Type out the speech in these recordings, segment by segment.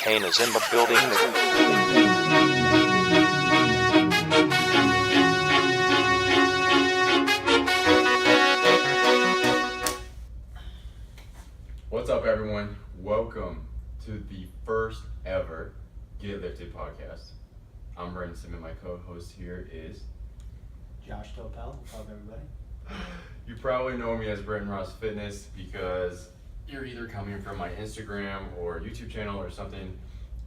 Kane is in the building. What's up, everyone? Welcome to the first ever Get Lifted podcast. I'm Brenton, and my co-host here is Josh Topel. What's up, everybody? You probably know me as Brenton Ross Fitness because you're either coming from my Instagram or YouTube channel or something.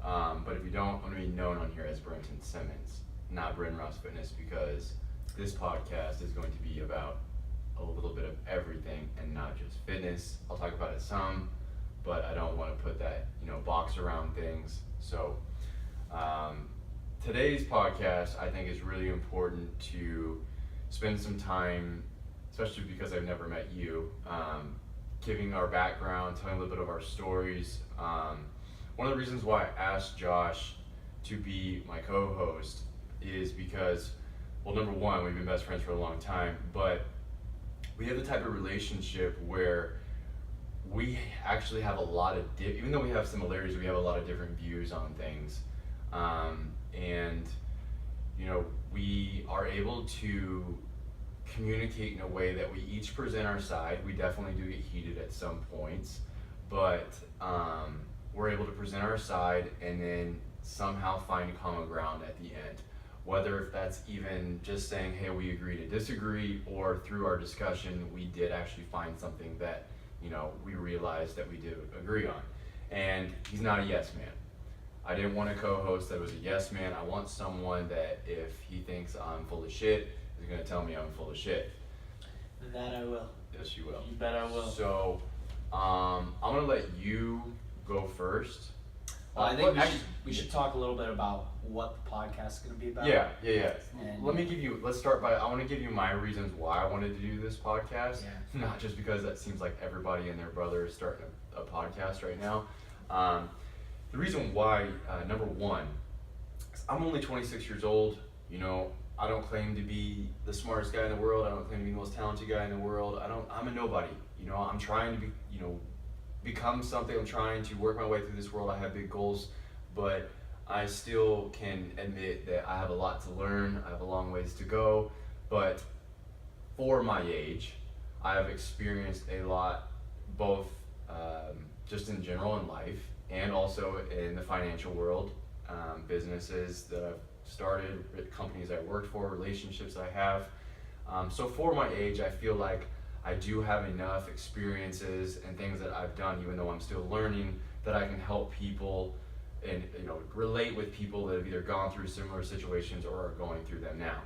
But if you don't, I'm going to be known on here as Brenton Simmons, not Brenton Ross Fitness, because this podcast is going to be about a little bit of everything and not just fitness. I'll talk about it some, but I don't want to put that, box around things. So today's podcast, I think, is really important to spend some time, especially because I've never met you, giving our background, telling a little bit of our stories. One of the reasons why I asked Josh to be my co-host is because, well, number one, we've been best friends for a long time, but we have the type of relationship where we actually have a lot of, even though we have similarities, we have a lot of different views on things. And we are able to communicate in a way that we each present our side. We definitely do get heated at some points, but we're able to present our side and then somehow find common ground at the end. Whether if that's even just saying, hey, we agree to disagree, or through our discussion, we did actually find something that, we realized that we did agree on. And he's not a yes man. I didn't want a co-host that was a yes man. I want someone that if he thinks I'm full of shit, is going to tell me I'm full of shit. That I will. Yes, you will. You bet I will. So, I'm going to let you go first. Well, I think we should talk a little bit about what the podcast is going to be about. Yeah. And Let's start by, I want to give you my reasons why I wanted to do this podcast. Yeah. Not just because that seems like everybody and their brother is starting a podcast right now. The reason why, number one, is I'm only 26 years old. I don't claim to be the smartest guy in the world. I don't claim to be the most talented guy in the world. I'm a nobody. I'm trying to be, become something. I'm trying to work my way through this world. I have big goals, but I still can admit that I have a lot to learn. I have a long ways to go, but for my age, I have experienced a lot, both just in general in life and also in the financial world, businesses that I've started, companies I worked for, relationships I have. So for my age, I feel like I do have enough experiences and things that I've done, even though I'm still learning, that I can help people and relate with people that have either gone through similar situations or are going through them now.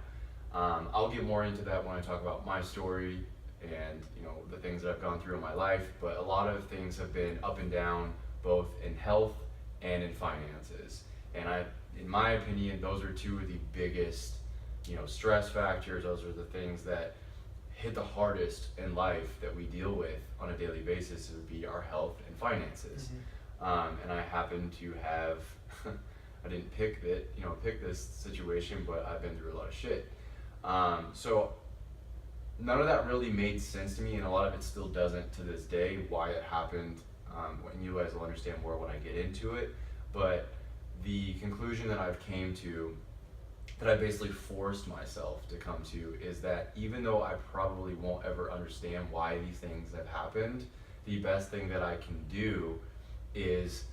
I'll get more into that when I talk about my story and the things that I've gone through in my life, but a lot of things have been up and down, both in health and in finances. And in my opinion, those are two of the biggest stress factors. Those are the things that hit the hardest in life that we deal with on a daily basis. It would be our health and finances. Mm-hmm. And I happen to have, I didn't pick this situation, but I've been through a lot of shit. So none of that really made sense to me, and a lot of it still doesn't to this day, why it happened. And you guys will understand more when I get into it. But the conclusion that I've came to, that I basically forced myself to come to, is that even though I probably won't ever understand why these things have happened, the best thing that I can do is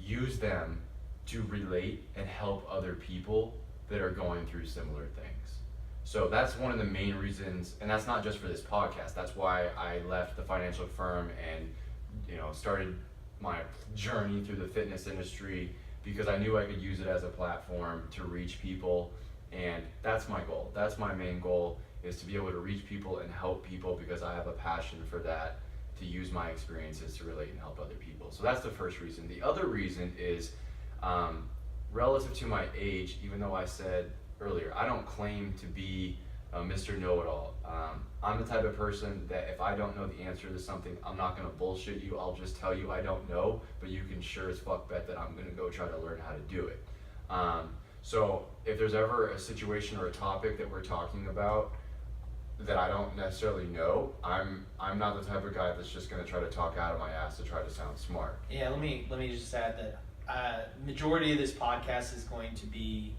use them to relate and help other people that are going through similar things. So that's one of the main reasons, and that's not just for this podcast. That's why I left the financial firm and started my journey through the fitness industry, because I knew I could use it as a platform to reach people. And that's my goal. That's my main goal, is to be able to reach people and help people, because I have a passion for that, to use my experiences to relate and help other people. So that's the first reason. The other reason is relative to my age. Even though I said earlier, I don't claim to be Mr. Know-It-All. I'm the type of person that if I don't know the answer to something, I'm not going to bullshit you. I'll just tell you I don't know, but you can sure as fuck bet that I'm going to go try to learn how to do it. So if there's ever a situation or a topic that we're talking about that I don't necessarily know, I'm not the type of guy that's just going to try to talk out of my ass to try to sound smart. Yeah, let me just add that majority of this podcast is going to be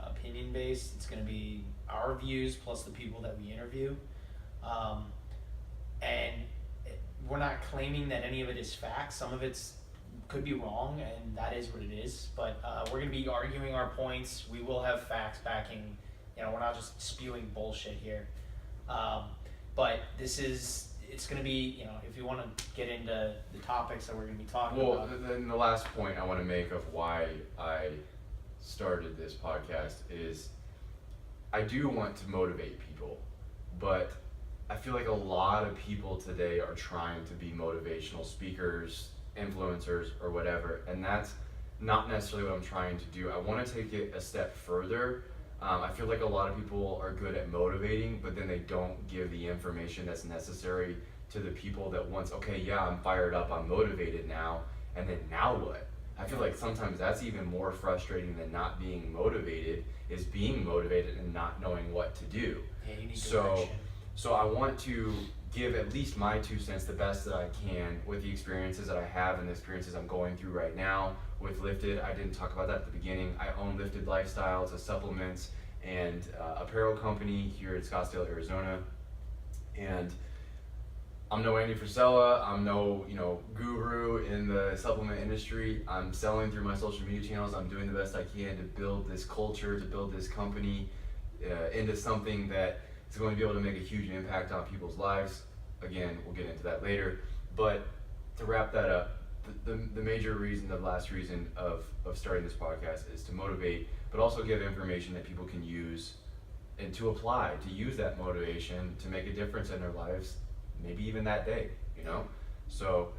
opinion based. It's going to be our views plus the people that we interview, and we're not claiming that any of it is fact. Some of it's could be wrong, and that is what it is. But we're going to be arguing our points. We will have facts backing. We're not just spewing bullshit here. But it's going to be, if you want to get into the topics that we're going to be talking about. Well, then the last point I want to make of why I started this podcast is I do want to motivate people, but I feel like a lot of people today are trying to be motivational speakers, influencers, or whatever, and that's not necessarily what I'm trying to do. I want to take it a step further. I feel like a lot of people are good at motivating, but then they don't give the information that's necessary to the people that once, okay, yeah, I'm fired up, I'm motivated now, and then now what? I feel like sometimes that's even more frustrating than not being motivated, is being motivated and not knowing what to do. Yeah, you need direction. So I want to give at least my 2 cents the best that I can with the experiences that I have and the experiences I'm going through right now with Lifted. I didn't talk about that at the beginning. I own Lifted Lifestyle. It's a supplements and apparel company here in Scottsdale, Arizona. And I'm no Andy Frisella. I'm no guru in the supplement industry. I'm selling through my social media channels. I'm doing the best I can to build this culture, to build this company into something that is going to be able to make a huge impact on people's lives. Again, we'll get into that later. But to wrap that up, the major reason, the last reason of starting this podcast is to motivate, but also give information that people can use and to apply, to use that motivation to make a difference in their lives, maybe even that day, So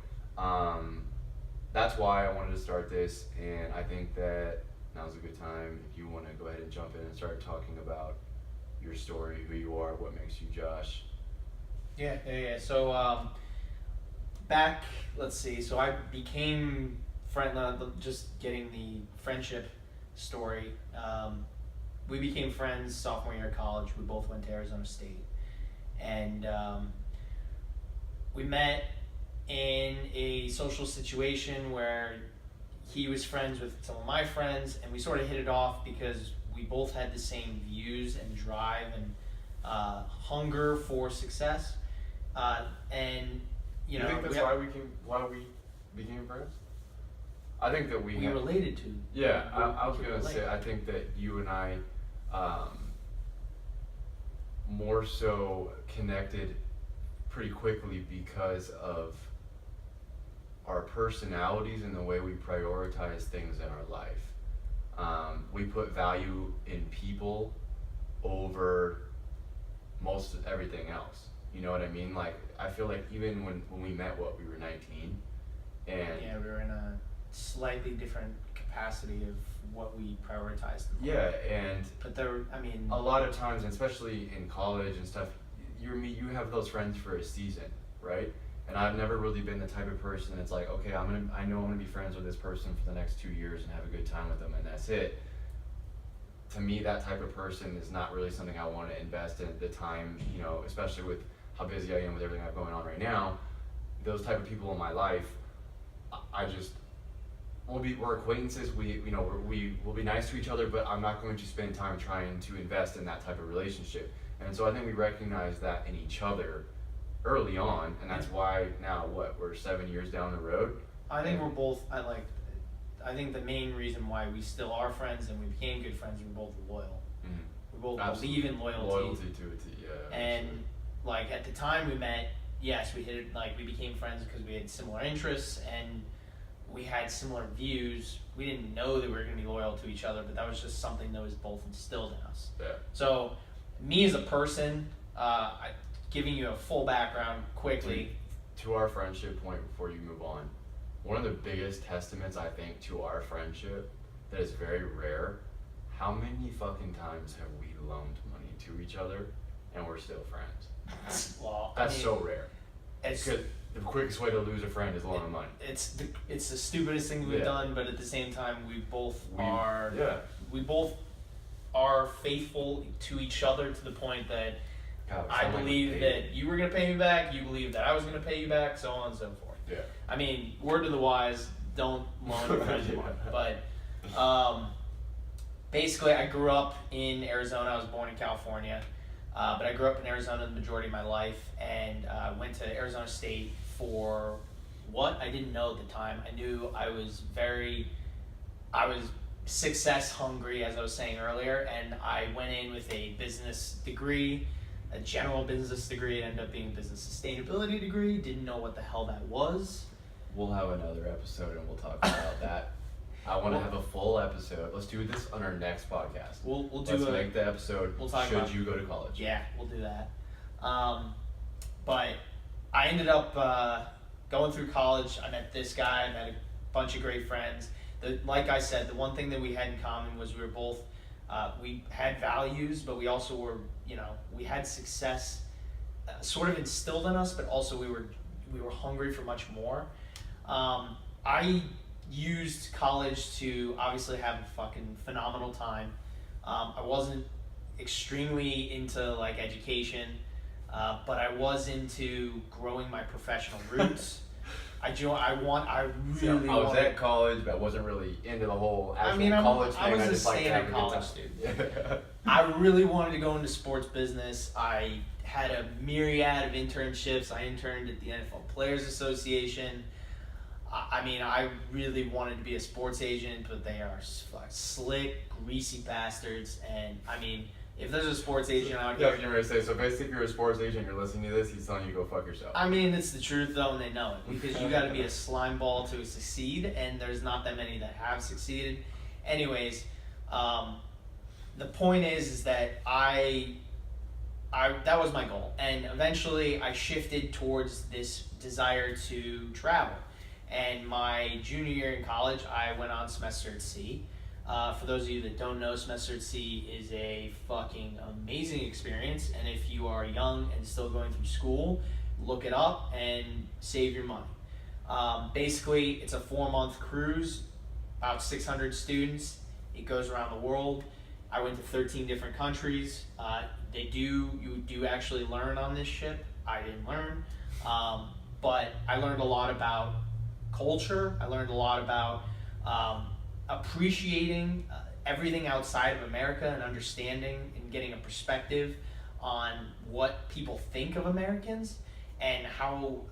that's why I wanted to start this, and I think that now's a good time if you want to go ahead and jump in and start talking about your story, who you are, what makes you Josh. Yeah. So let's see. So I became just getting the friendship story. We became friends sophomore year of college. We both went to Arizona State, and we met in a social situation where he was friends with some of my friends, and we sort of hit it off because we both had the same views and drive and hunger for success. And you think that's why we became friends? I think that we related to. Yeah, I was gonna say I think that you and I more so connected pretty quickly because of our personalities and the way we prioritize things in our life. We put value in people over most of everything else. You know what I mean? Like, I feel like even when we met, we were 19, and yeah, we were in a slightly different capacity of what we prioritized. Yeah, but a lot of times, especially in college and stuff, you have those friends for a season, right? And I've never really been the type of person that's like, okay, I know I'm gonna be friends with this person for the next 2 years and have a good time with them, and that's it. To me, that type of person is not really something I want to invest in the time, especially with how busy I am with everything I have going on right now. Those type of people in my life, we're acquaintances. We will be nice to each other, but I'm not going to spend time trying to invest in that type of relationship. And so I think we recognize that in each other early on, and that's why now we're 7 years down the road. I think we're both. I think the main reason why we still are friends and we became good friends, we're both loyal. Mm-hmm. We both Absolutely. believe in loyalty. Loyalty to it, yeah. And at the time we met, yes, we hit it. We became friends because we had similar interests and we had similar views. We didn't know that we were going to be loyal to each other, but that was just something that was both instilled in us. Yeah. So, me as a person, giving you a full background quickly. To our friendship point before you move on, one of the biggest testaments I think to our friendship that is very rare, how many fucking times have we loaned money to each other and we're still friends? Well, that's so rare. It's the quickest way to lose a friend is loaning money. It's the stupidest thing we've done, but at the same time, we both are faithful to each other to the point that I believe that you were going to pay me back, you believe that I was going to pay you back, so on and so forth. Yeah. Word to the wise, don't loan your friends money. But basically, I grew up in Arizona. I was born in California, but I grew up in Arizona the majority of my life, and went to Arizona State for what I didn't know at the time. I knew I was success hungry, as I was saying earlier, and I went in with a business degree, a general business degree. It ended up being a business sustainability degree. Didn't know what the hell that was. We'll have another episode and we'll talk about that. I want to have a full episode. Let's do this on our next podcast. Let's make the episode. We'll talk should about, you go to college? Yeah, we'll do that. But I ended up going through college. I met this guy. I met a bunch of great friends. Like I said, the one thing that we had in common was we were both, we had values, but we also were, we had success sort of instilled in us, but also we were hungry for much more. I used college to obviously have a fucking phenomenal time. I wasn't extremely into like education, but I was into growing my professional roots. I was at college, but I wasn't really into the whole college thing. I was just staying like at college, dude. Yeah. I really wanted to go into sports business. I had a myriad of internships. I interned at the NFL Players Association. I really wanted to be a sports agent, but they are slick, greasy bastards. And if there's a sports agent out here, yeah, you're gonna say. So basically, if you're a sports agent, you're listening to this. He's telling you to go fuck yourself. It's the truth though, and they know it, because you got to be a slime ball to succeed, and there's not that many that have succeeded. Anyways, the point is that I that was my goal, and eventually I shifted towards this desire to travel. And my junior year in college, I went on semester at sea. For those of you that don't know, semester at sea is a fucking amazing experience. And if you are young and still going through school, look it up and save your money. Basically, it's a 4-month cruise, about 600 students. It goes around the world. I went to 13 different countries. You do actually learn on this ship. I didn't learn, but I learned a lot about culture. I learned a lot about appreciating everything outside of America, and understanding and getting a perspective on what people think of Americans, and how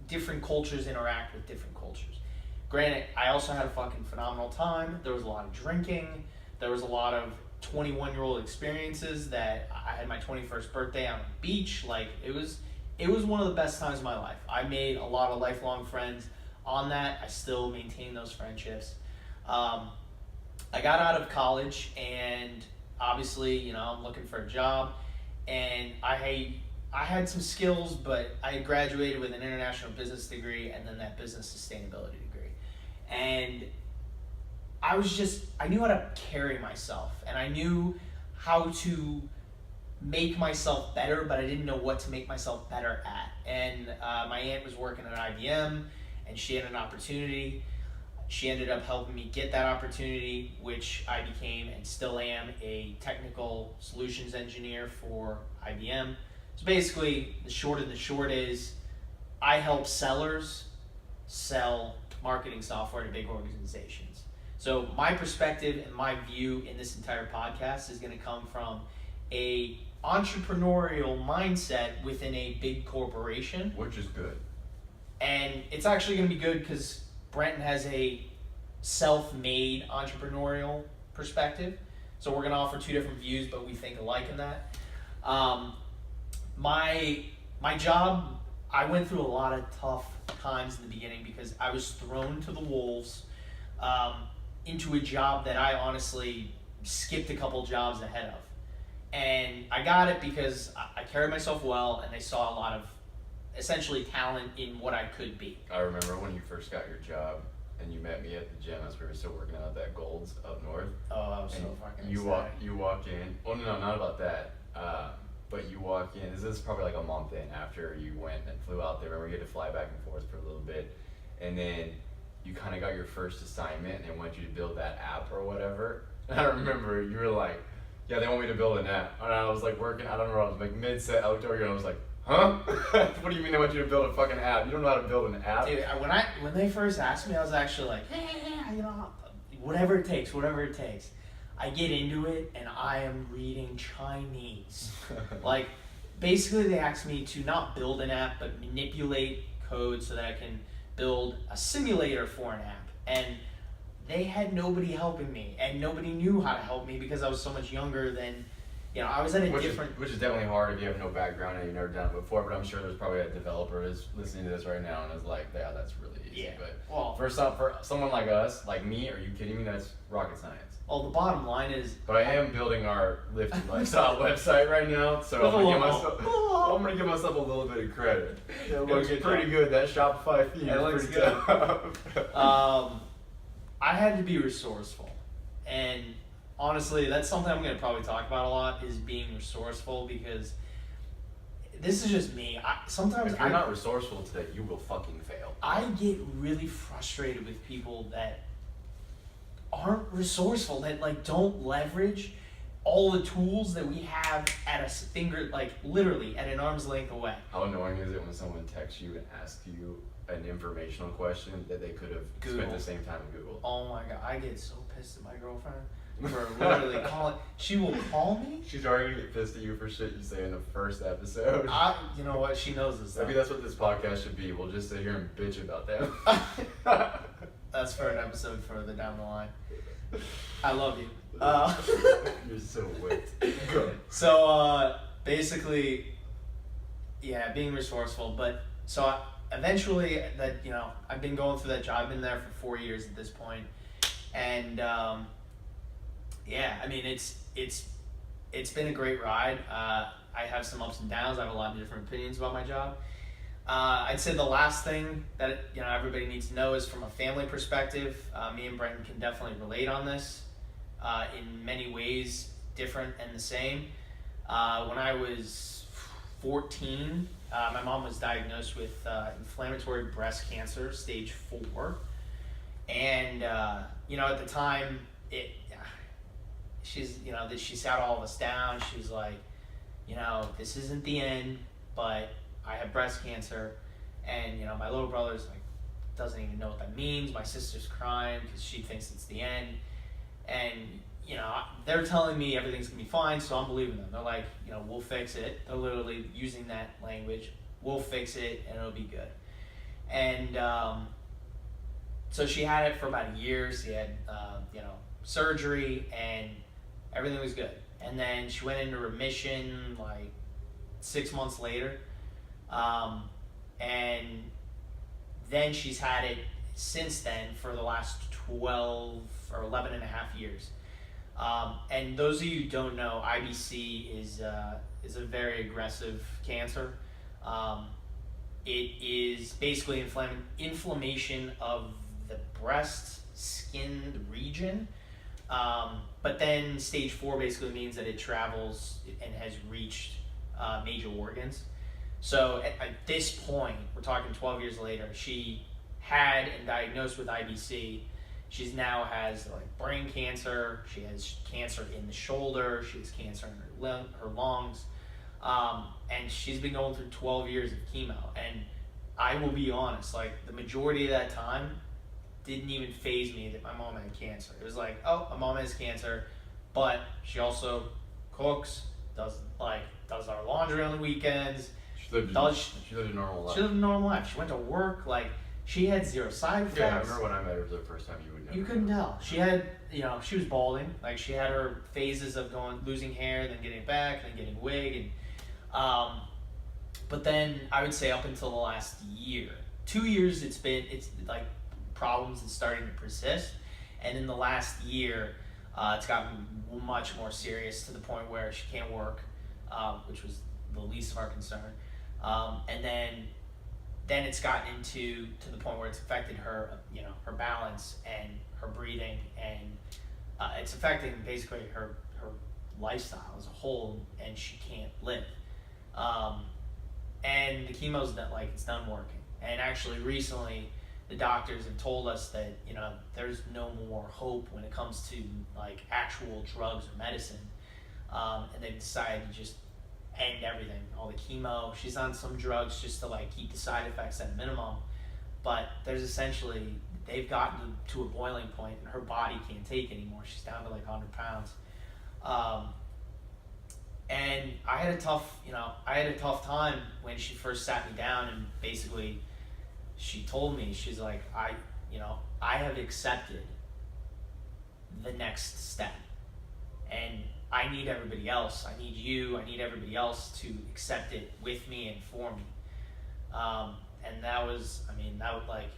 different cultures interact with different cultures. Granted, I also had a fucking phenomenal time. There was a lot of drinking. There was a lot of 21-year-old experiences. That I had my 21st birthday on the beach. Like, it was one of the best times of my life. I made a lot of lifelong friends on that. I still maintain those friendships. I got out of college, and obviously, I'm looking for a job, and I had some skills, but I had graduated with an international business degree and then that business sustainability degree. And I knew how to carry myself, and I knew how to make myself better, but I didn't know what to make myself better at. And my aunt was working at IBM, and she had an opportunity. She ended up helping me get that opportunity, which I became, and still am, a technical solutions engineer for IBM. So basically, the short of the short is, I help sellers sell marketing software to big organizations. So my perspective and my view in this entire podcast is going to come from a entrepreneurial mindset within a big corporation. Which is good. And it's actually going to be good because Brenton has a self-made entrepreneurial perspective. So we're going to offer two different views, but we think alike in that. My job, I went through a lot of tough times in the beginning because I was thrown to the wolves into a job that I honestly skipped a couple jobs ahead of. And I got it because I carried myself well, and they saw a lot of essentially talent in what I could be. I remember when you first got your job and you met me at the gym as we were still working out at that Gold's up north. Oh, I was so fucking you walk in. Oh no, not about that. But you walk in. This is probably like a month in after you went and flew out there. Remember, you had to fly back and forth for a little bit, and then you kind of got your first assignment, and they want you to build that app or whatever. And I remember you were like, "Yeah, they want me to build an app." And I was like working. I don't know. I was like mid-set outdoor, and I was like, Huh? What do you mean I want you to build a fucking app? You don't know how to build an app? Dude, when they first asked me, I was actually like, yeah, you know, whatever it takes. I get into it, and I am reading Chinese. Like, basically, they asked me to not build an app, but manipulate code so that I can build a simulator for an app. And they had nobody helping me, and nobody knew how to help me because I was so much younger than, you know, I was at a different... Which is definitely hard if you have no background and you've never done it before, but I'm sure there's probably a developer who's listening to this right now and is like, yeah, that's really easy. Yeah. But Well, for someone like us, like me, are you kidding me? That's rocket science. well, the bottom line is... But I am building our Lifty Lifestyle website right now, so I'm gonna give myself a little bit of credit. Yeah, It looks pretty good. That Shopify theme is pretty tough. I had to be resourceful, and honestly, that's something I'm going to probably talk about a lot, is being resourceful, because this is just me. Sometimes if you're not resourceful today, you will fucking fail. I get really frustrated with people that aren't resourceful, that like don't leverage all the tools that we have at a finger, like literally at an arm's length away. How annoying is it when someone texts you and asks you an informational question that they could have spent the same time in Google? Oh my god, I get so pissed at my girlfriend for literally calling. She will call me. She's already gonna get pissed at you for shit you say in the first episode. You know what? She knows this. Maybe that's what this podcast should be. We'll just sit here and bitch about them. That's for an episode further down the line. I love you. You're so wet. Go. So basically, yeah, being resourceful. But so eventually, that, you know, I've been going through that job. I've been there for 4 years at this point, and yeah, I mean it's been a great ride. I have some ups and downs. I have a lot of different opinions about my job. I'd say the last thing that everybody needs to know is, from a family perspective, me and Brenton can definitely relate on this. In many ways, different and the same. When I was 14, my mom was diagnosed with inflammatory breast cancer, stage 4, and at the time, she sat all of us down. She's like, this isn't the end, but I have breast cancer. And my little brother's like, doesn't even know what that means. My sister's crying because she thinks it's the end. And they're telling me everything's gonna be fine, so I'm believing them. They're like, we'll fix it. They're literally using that language. We'll fix it and it'll be good. And so she had it for about a year. She had surgery, and everything was good. And then she went into remission like 6 months later. And then she's had it since then for the last 12 or 11 and a half years. And those of you who don't know, IBC is a very aggressive cancer. It is basically inflammation of the breast skin region. But then stage 4 basically means that it travels and has reached major organs. So at this point, we're talking 12 years later, she had and diagnosed with IBC. She's now has like brain cancer. She has cancer in the shoulder. She has cancer in her lungs. And she's been going through 12 years of chemo. And I will be honest, like the majority of that time didn't even faze me that my mom had cancer. It was like, oh, my mom has cancer, but she also cooks, does our laundry on the weekends. She lived a normal life. She lived a normal life. She went to work. Like, she had zero side effects. Yeah, I remember when I met her for the first time. You couldn't tell. She had, she was balding. Like, she had her phases of losing hair, then getting it back, then getting wig, and but then I would say up until the last year, 2 years, it's like problems that's starting to persist, and in the last year, it's gotten much more serious to the point where she can't work, which was the least of our concern. And then it's gotten to the point where it's affected her, her balance and her breathing, and it's affecting basically her lifestyle as a whole, and she can't live. And the chemo's done, like, it's done working. And actually recently, the doctors have told us that, there's no more hope when it comes to like actual drugs or medicine. And they've decided to just end everything, all the chemo. She's on some drugs just to like keep the side effects at a minimum. But there's essentially, they've gotten to a boiling point and her body can't take anymore. She's down to like 100 pounds. And I had a tough time when she first sat me down, and basically she told me, she's like, I have accepted the next step, and I need everybody else. I need you. I need everybody else to accept it with me and for me. And that was like,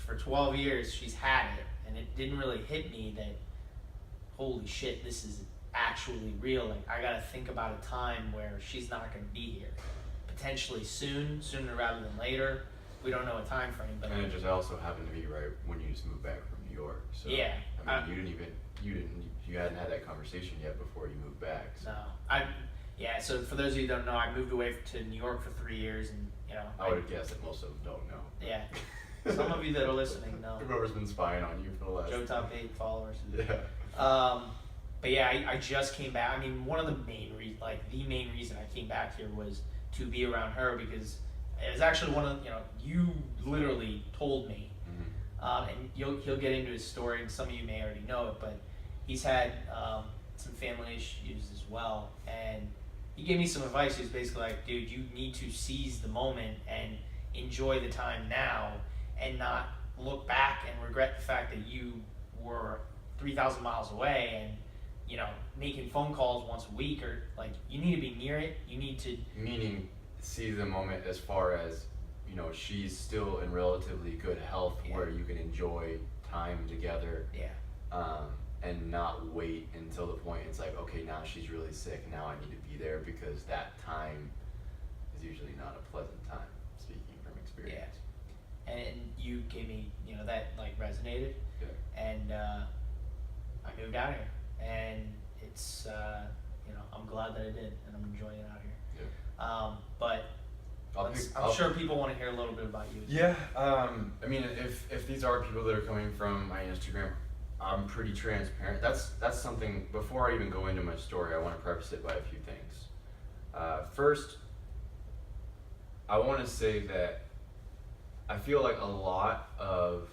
for 12 years she's had it, and it didn't really hit me that, holy shit, this is actually real. Like, I gotta think about a time where she's not gonna be here, potentially sooner rather than later. We don't know a time frame, but and it just also happened to be right when you just moved back from New York. So yeah, I mean, you hadn't had that conversation yet before you moved back. So. No, so for those of you who don't know, I moved away to New York for 3 years, and I would have guessed that most of them don't know. Yeah, some of you that are listening know. Whoever's been spying on you for the last. Joe Top 8 followers. Yeah. But yeah, I just came back. I mean, one of the main reason I came back here was to be around her, because it was actually one of, you literally told me, and he'll get into his story, and some of you may already know it, but he's had some family issues as well, and he gave me some advice. He was basically like, dude, you need to seize the moment and enjoy the time now, and not look back and regret the fact that you were 3,000 miles away and making phone calls once a week, or like, you need to be near it. You need to, meaning seize the moment as far as she's still in relatively good health, where you can enjoy time together, and not wait until the point it's like, okay, now she's really sick, now I need to be there, because that time is usually not a pleasant time, speaking from experience. And you gave me, that like resonated, and I moved out here, and it's I'm glad that I did, and I'm enjoying it out here. But I'm sure people want to hear a little bit about you. Yeah, I mean, if these are people that are coming from my Instagram, I'm pretty transparent. That's something, before I even go into my story, I want to preface it by a few things. First, I want to say that I feel like a lot of,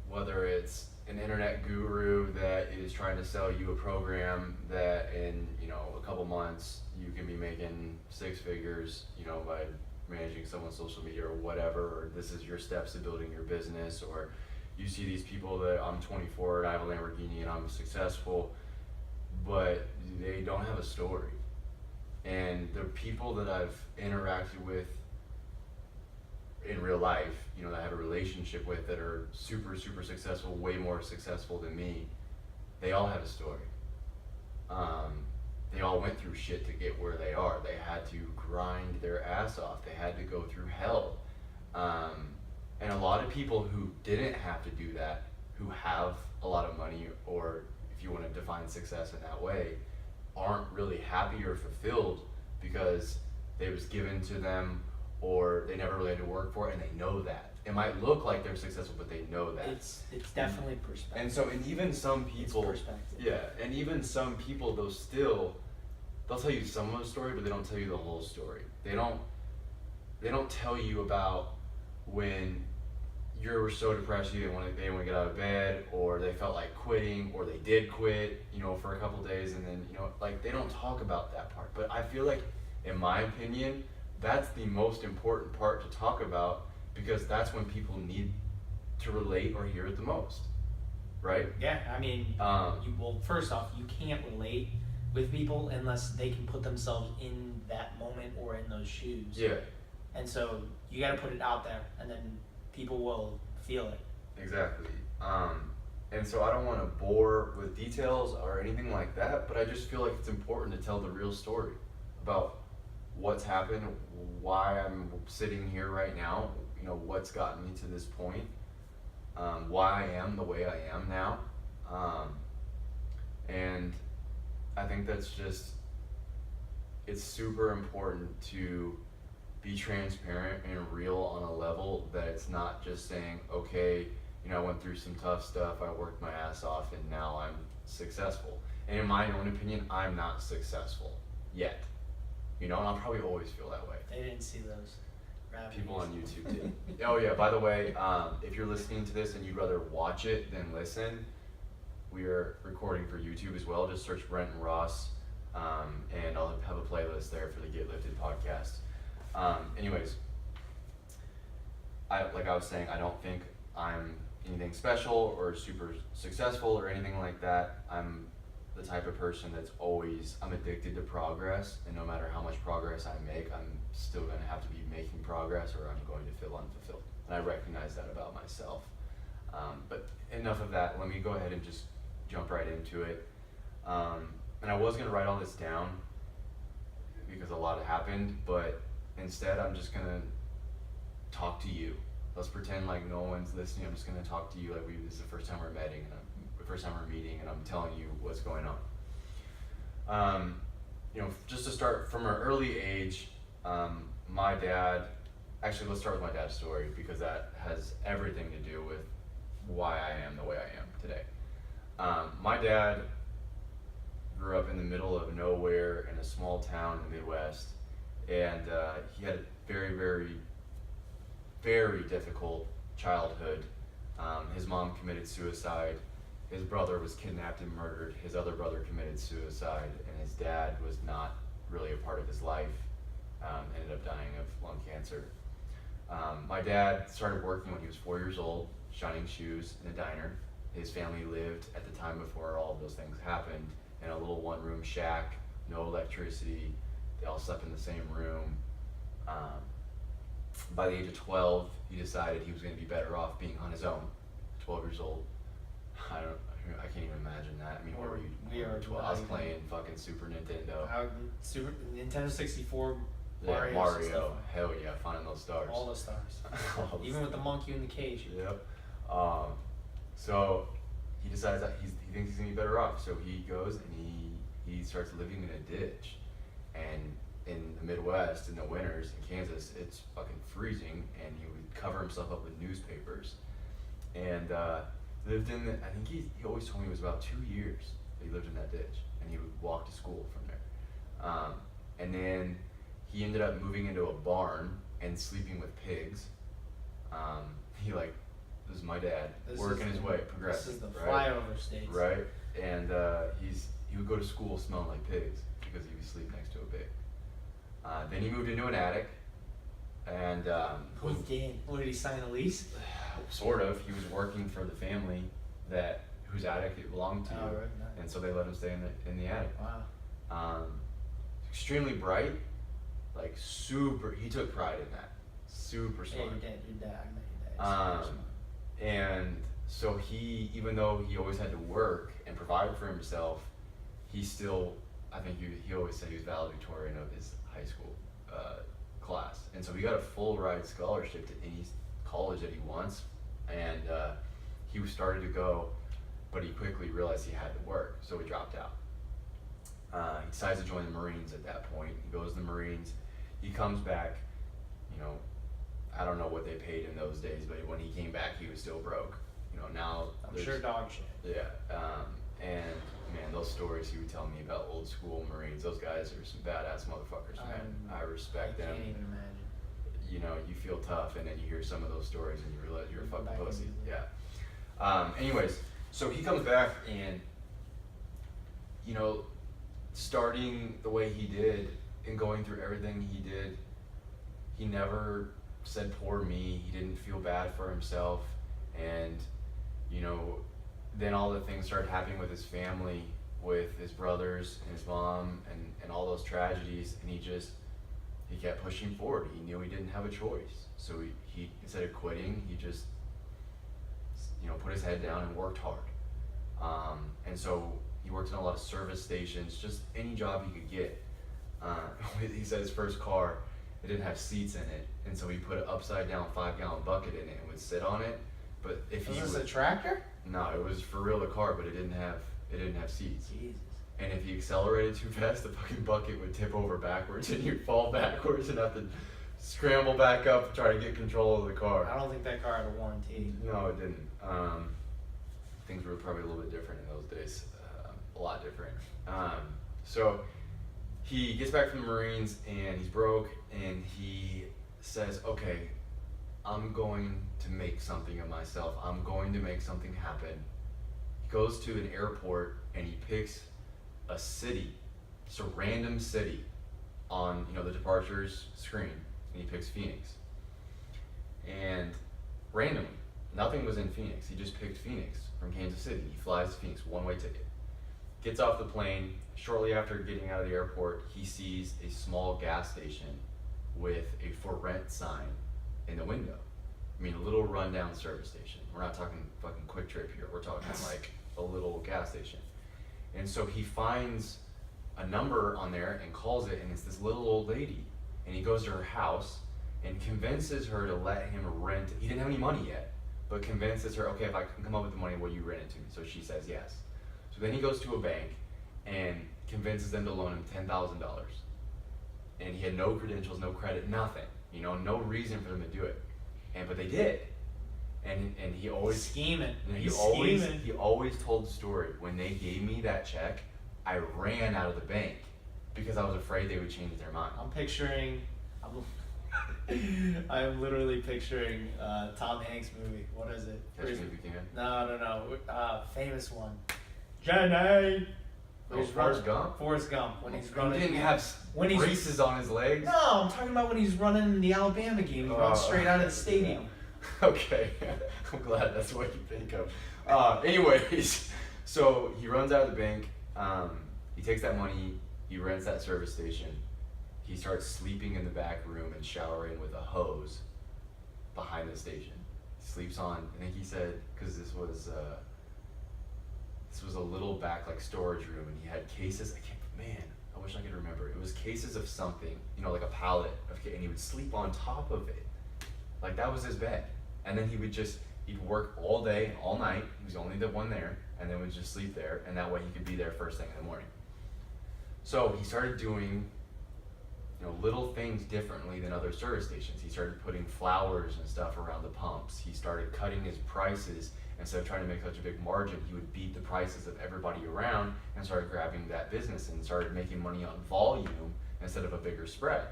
whether it's an internet guru that is trying to sell you a program that in a couple months you can be making 6 figures by managing someone's social media or whatever, or this is your steps to building your business, or you see these people that I'm 24 and I have a Lamborghini and I'm successful, but they don't have a story. And the people that I've interacted with in real life, that I have a relationship with, that are super, super successful, way more successful than me, they all have a story. They all went through shit to get where they are. They had to grind their ass off. They had to go through hell. And a lot of people who didn't have to do that, who have a lot of money, or if you want to define success in that way, aren't really happy or fulfilled because it was given to them, or they never really had to work for it, and they know that. It might look like they're successful, but they know that. It's definitely perspective. And so, and even some people, it's perspective. Yeah, and even some people, they'll tell you some of the story, but they don't tell you the whole story. They don't tell you about when you were so depressed they didn't want to get out of bed, or they felt like quitting, or they did quit, for a couple days, and then, like, they don't talk about that part. But I feel like, in my opinion, that's the most important part to talk about, because that's when people need to relate or hear it the most, right? Yeah, I mean, first off, you can't relate with people unless they can put themselves in that moment or in those shoes. Yeah. And so you got to put it out there, and then people will feel it. Exactly. And so I don't want to bore with details or anything like that, but I just feel like it's important to tell the real story about what's happened, why I'm sitting here right now, what's gotten me to this point, why I am the way I am now. And I think that's it's super important to be transparent and real on a level that it's not just saying, okay, I went through some tough stuff, I worked my ass off, and now I'm successful. And in my own opinion, I'm not successful yet. you know, and I'll probably always feel that way. They didn't see those. People on YouTube did. Oh yeah, by the way, if you're listening to this and you'd rather watch it than listen, we are recording for YouTube as well. Just search Brenton Ross, and I'll have a playlist there for the Get Lifted podcast. Anyways, like I was saying, I don't think I'm anything special or super successful or anything like that. I'm the type of person that's I'm addicted to progress, and no matter how much progress I make, I'm still going to have to be making progress or I'm going to feel unfulfilled. And I recognize that about myself. But enough of that. Let me go ahead and just jump right into it. And I was going to write all this down because a lot happened, but instead I'm just going to talk to you. Let's pretend like no one's listening. I'm just going to talk to you like this is the first time we're meeting, and I'm telling you what's going on. You know, just to start from an early age, my dad, actually let's start with my dad's story because that has everything to do with why I am the way I am today. My dad grew up in the middle of nowhere in a small town in the Midwest, and he had a very, very, very difficult childhood. His mom committed suicide. His brother was kidnapped and murdered. His other brother committed suicide, and his dad was not really a part of his life. Ended up dying of lung cancer. My dad started working when he was 4 years old, shining shoes in a diner. His family lived at the time before all of those things happened in a little one-room shack, no electricity. They all slept in the same room. By the age of 12, he decided he was going to be better off being on his own. 12 years old. I can't even imagine that. I mean, where were you? We are 12. I was playing fucking Super Nintendo. Nintendo 64. Yeah, Mario. Hell yeah, finding those stars. All the stars. Even with the monkey in the cage. Yep. So he decides that he thinks he's gonna be better off. So he goes and he starts living in a ditch. And in the Midwest, in the winters in Kansas, it's fucking freezing, and he would cover himself up with newspapers. And lived in I think he always told me it was about 2 years that he lived in that ditch, and he would walk to school from there. And then he ended up moving into a barn and sleeping with pigs. This is my dad working his way, progressing. This is the right? flyover states. Right, and he would go to school smelling like pigs because he would sleep next to a pig. Then he moved into an attic, and What did he sign a lease? Sort of. He was working for the family whose attic it belonged to, Oh, right, nice. and so they let him stay in the attic. Wow. Extremely bright, like super. He took pride in that. Super Yeah, smart. your dad. I met your dad. Super smart. And so even though he always had to work and provide for himself, he still, I think he always said he was valedictorian of his high school class, and so he got a full ride scholarship to any college that he wants, and he started to go, but he quickly realized he had to work, so he dropped out. He decides to join the Marines at that point. He goes to the Marines. He comes back, you know, I don't know what they paid in those days, but when he came back, he was still broke. You know, now I'm sure dog shit. Yeah, and man, those stories he would tell me about old school Marines, those guys are some badass motherfuckers, man. I respect them. I can't even imagine. You know, you feel tough, and then you hear some of those stories, and you realize you're a fucking Back pussy. in- Yeah. Anyways, so he comes back, and you know, starting the way he did and going through everything he did, he never said poor me. He didn't feel bad for himself, and you know, then all the things started happening with his family, with his brothers and his mom, and all those tragedies, and he kept pushing forward. He knew he didn't have a choice, so he instead of quitting, he just, you know, put his head down and worked hard. And so he worked in a lot of service stations, just any job he could get. He said his first car, it didn't have seats in it, and so he put an upside down 5-gallon bucket in it and would sit on it. But if Was he this would, a tractor? no, it was for real a car, but it didn't have seats. Jesus. And if he accelerated too fast, the fucking bucket would tip over backwards, and you'd fall backwards and have to scramble back up and try to get control of the car. I don't think that car had a warranty. No, it didn't. Things were probably a little bit different in those days, a lot different. So he gets back from the Marines and he's broke, and he says, okay, I'm going to make something of myself. I'm going to make something happen. He goes to an airport and he picks a city, just a random city on the departures screen, and he picks Phoenix. And randomly, nothing was in Phoenix. He just picked Phoenix from Kansas City. He flies to Phoenix, one-way ticket. Gets off the plane. Shortly after getting out of the airport, he sees a small gas station with a for rent sign in the window. I mean, a little rundown service station. We're not talking fucking Quick Trip here. We're talking like a little gas station. And so he finds a number on there and calls it, and it's this little old lady. And he goes to her house and convinces her to let him rent. He didn't have any money yet, but convinces her, okay, if I can come up with the money, will you rent it to me? So she says yes. So then he goes to a bank and convinces them to loan him $10,000. And he had no credentials, no credit, nothing. No reason for them to do it. But they did. And he always scheming. He always told the story. When they gave me that check, I ran out of the bank because I was afraid they would change their mind. I'm literally picturing Tom Hanks movie. What is it? Catch Me If You Can? No. Famous one. Jenny. Forrest Gump? Forrest Gump. When he's running. He didn't have braces on his legs? No, I'm talking about when he's running the Alabama game. He runs straight out of the stadium. Okay. I'm glad that's what you think of. Anyways, so he runs out of the bank. He takes that money. He rents that service station. He starts sleeping in the back room and showering with a hose behind the station. He sleeps on, I think he said, because this was a little back like storage room, and he had cases. I wish I could remember. It was cases of something, like a pallet and he would sleep on top of it. Like that was his bed. And then he'd work all day and all night. He was only the one there, and then would just sleep there, and that way he could be there first thing in the morning. So he started doing little things differently than other service stations. He started putting flowers and stuff around the pumps. He started cutting his prices. Instead of trying to make such a big margin, he would beat the prices of everybody around and started grabbing that business and started making money on volume instead of a bigger spread.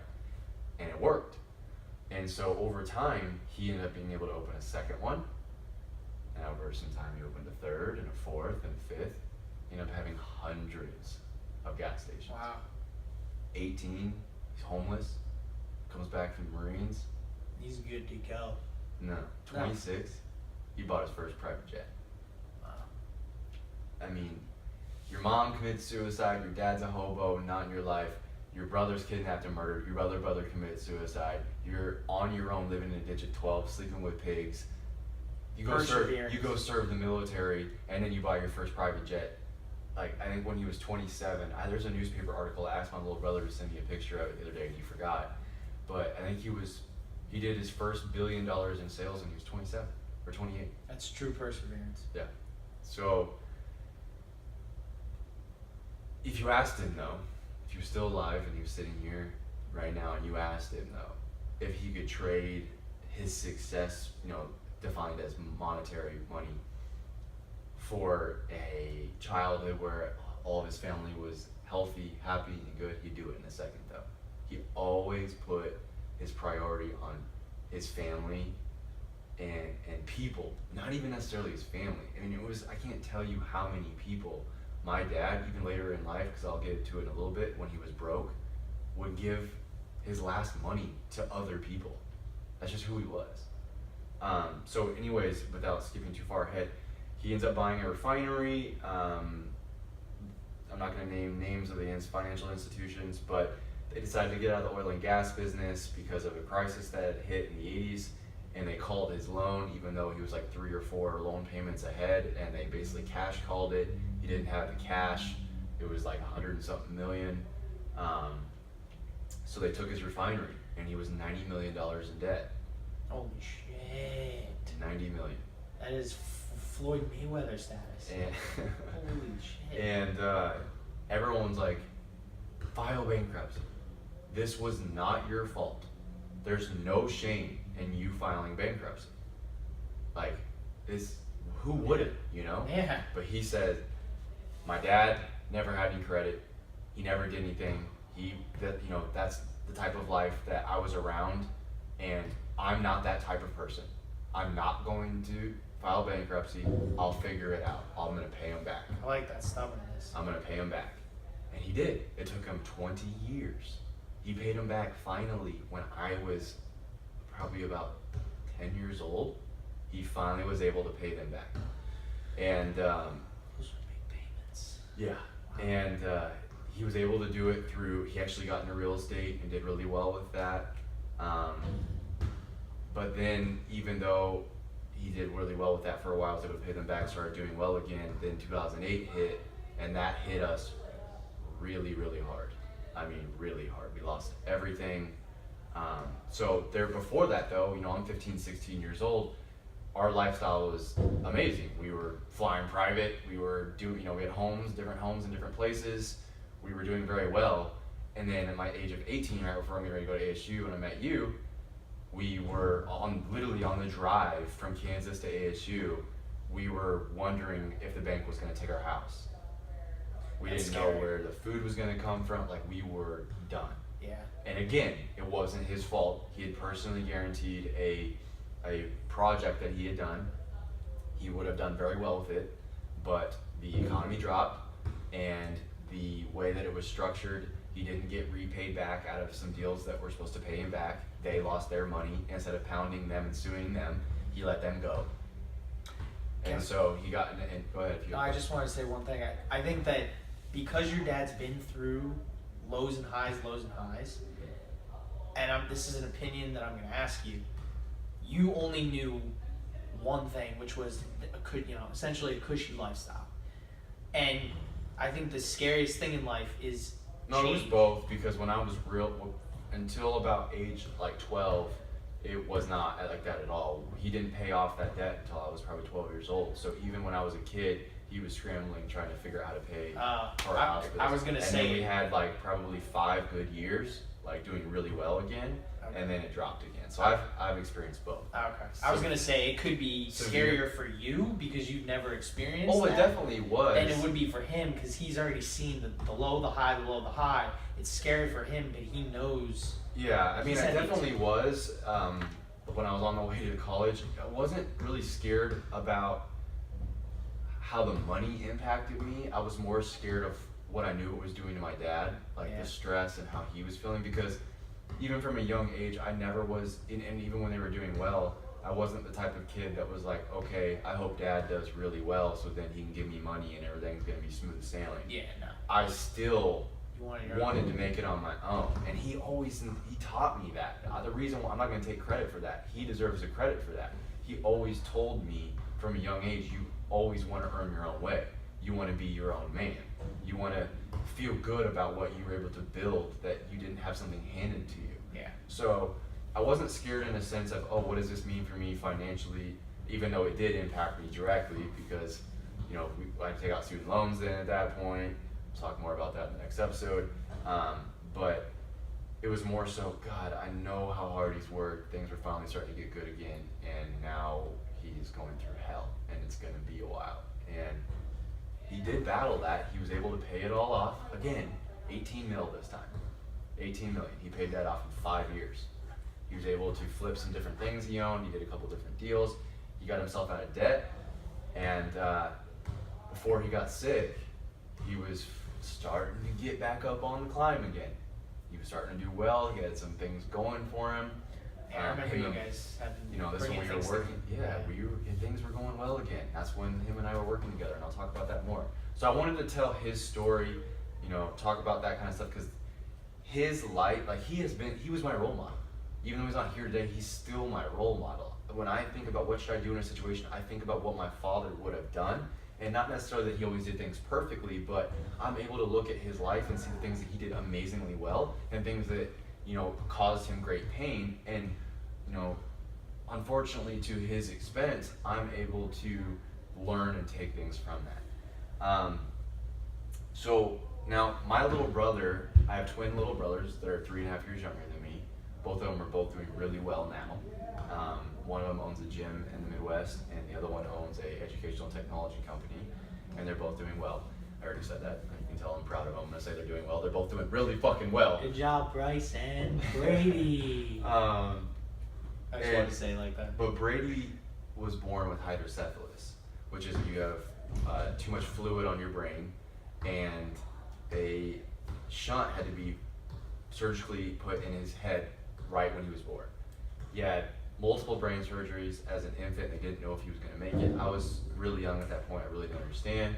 And it worked. And so over time, he ended up being able to open a second one. And over some time, he opened a third and a fourth and a fifth. He ended up having hundreds of gas stations. Wow. 18, he's homeless, comes back from the Marines. He's good to go. No, 26, he bought his first private jet. Wow. I mean, your mom commits suicide, your dad's a hobo, not in your life, your brother's kidnapped and murdered, your other brother commits suicide, you're on your own living in a ditch at 12, sleeping with pigs. You go serve the military, and then you buy your first private jet. Like, I think when he was 27, there's a newspaper article. I asked my little brother to send me a picture of it the other day, and he forgot. But I think he did his first $1 billion in sales when he was 27 or 28. That's true perseverance. Yeah. So, if you asked him though, if he was still alive and he was sitting here right now, and you asked him though, if he could trade his success, defined as monetary money, for a childhood where all of his family was healthy, happy, and good, he'd do it in a second though. He always put his priority on his family and people, not even necessarily his family. I mean, I can't tell you how many people my dad, even later in life, because I'll get to it in a little bit, when he was broke, would give his last money to other people. That's just who he was. So anyways, without skipping too far ahead, he ends up buying a refinery. I'm not going to name names of the financial institutions, but they decided to get out of the oil and gas business because of a crisis that had hit in the 80s, and they called his loan, even though he was like 3 or 4 loan payments ahead, and they basically cash called it. He didn't have the cash. It was like 100 and something million. So they took his refinery, and he was $90 million in debt. Holy shit. 90 million. That is Floyd Mayweather status. And holy shit. And everyone's like, file bankruptcy. This was not your fault. There's no shame in you filing bankruptcy. Like, who wouldn't, Yeah. But he said, my dad never had any credit. He never did anything. That's the type of life that I was around, and I'm not that type of person. I'm not going to file bankruptcy. I'll figure it out. I'm going to pay him back. I like that stubbornness. I'm going to pay him back. And he did. It took him 20 years. He paid him back finally when I was probably about 10 years old. He finally was able to pay them back. And Those are big payments. yeah, and he was able to do it he actually got into real estate and did really well with that. But then, even though he did really well with that for a while, was able to pay them back, started doing well again, then 2008 hit, and that hit us really, really hard. I mean, really hard. We lost everything. So there, before that though, I'm 15, 16 years old. Our lifestyle was amazing. We were flying private. We were doing, we had different homes in different places. We were doing very well. And then at my age of 18, right before I was ready to go to ASU, when I met you, we were literally on the drive from Kansas to ASU. We were wondering if the bank was going to take our house. We That's didn't scary. know where the food was going to come from. Like, we were done. Yeah. And again, it wasn't his fault. He had personally guaranteed a project that he had done. He would have done very well with it, but the economy dropped, and the way that it was structured, he didn't get repaid back out of some deals that were supposed to pay him back. They lost their money. Instead of pounding them and suing them, he let them go. And so he got and go ahead if you No, I just want to say one thing. I think that because your dad's been through lows and highs, and this is an opinion that I'm going to ask you. You only knew one thing, which was essentially a cushy lifestyle. And I think the scariest thing in life is No, it was change. both, because when I was until about age like 12, it was not like that at all. He didn't pay off that debt until I was probably 12 years old. So even when I was a kid, he was scrambling, trying to figure out how to pay for our house bills. I was gonna and say then we had like probably 5 good years, like doing really well again, Okay. and then it dropped again. So I've experienced both. Okay. I was gonna say it could be Severe. scarier for you because you've never experienced Oh, it that. definitely was. And it would be for him because he's already seen the low, the high, the low, the high. It's scary for him, but he knows. Yeah, I mean, He I said definitely was. When I was on the way to college, I wasn't really scared about how the money impacted me. I was more scared of what I knew it was doing to my dad, like Yeah. the stress and how he was feeling. Because even from a young age, I never was, and even when they were doing well, I wasn't the type of kid that was like, okay, I hope dad does really well so then he can give me money and everything's gonna be smooth sailing. Yeah, no. I still You wanted your wanted to make it on my own, and he taught me that. The reason why I'm not going to take credit for that, he deserves the credit for that. He always told me from a young age, you always want to earn your own way. You want to be your own man. You want to feel good about what you were able to build, that you didn't have something handed to you. Yeah. So I wasn't scared in a sense of, oh, what does this mean for me financially, even though it did impact me directly, because I had to take out student loans then at that point. We'll talk more about that in the next episode. But it was more so, God, I know how hard he's worked. Things were finally starting to get good again, and now he's going through hell, and it's going to be a while. And he did battle that. He was able to pay it all off. Again, 18 mil this time. 18 million. He paid that off in 5 years. He was able to flip some different things he owned. He did a couple different deals. He got himself out of debt. And before he got sick, he was starting to get back up on the climb again. He was starting to do well. He had some things going for him. Yeah, I remember you guys having. This is when we were working. Things were going well again. That's when him and I were working together, and I'll talk about that more. So I wanted to tell his story, talk about that kind of stuff, because his life, like he was my role model. Even though he's not here today, he's still my role model. When I think about what should I do in a situation, I think about what my father would have done. And not necessarily that he always did things perfectly, but I'm able to look at his life and see the things that he did amazingly well, and things that, caused him great pain. And, unfortunately to his expense, I'm able to learn and take things from that. So now my little brother, I have twin little brothers that are 3.5 years younger than me. Both of them are both doing really well now. One of them owns a gym in the Midwest, and the other one owns a educational technology company, and they're both doing well. I already said that. You can tell I'm proud of them. I'm gonna say they're doing well. They're both doing really fucking well. Good job, Bryce and Brady. I just wanted to say it like that. But Brady was born with hydrocephalus, which is you have too much fluid on your brain, and a shunt had to be surgically put in his head right when he was born. He had multiple brain surgeries as an infant. They didn't know if he was going to make it. I was really young at that point. I really didn't understand.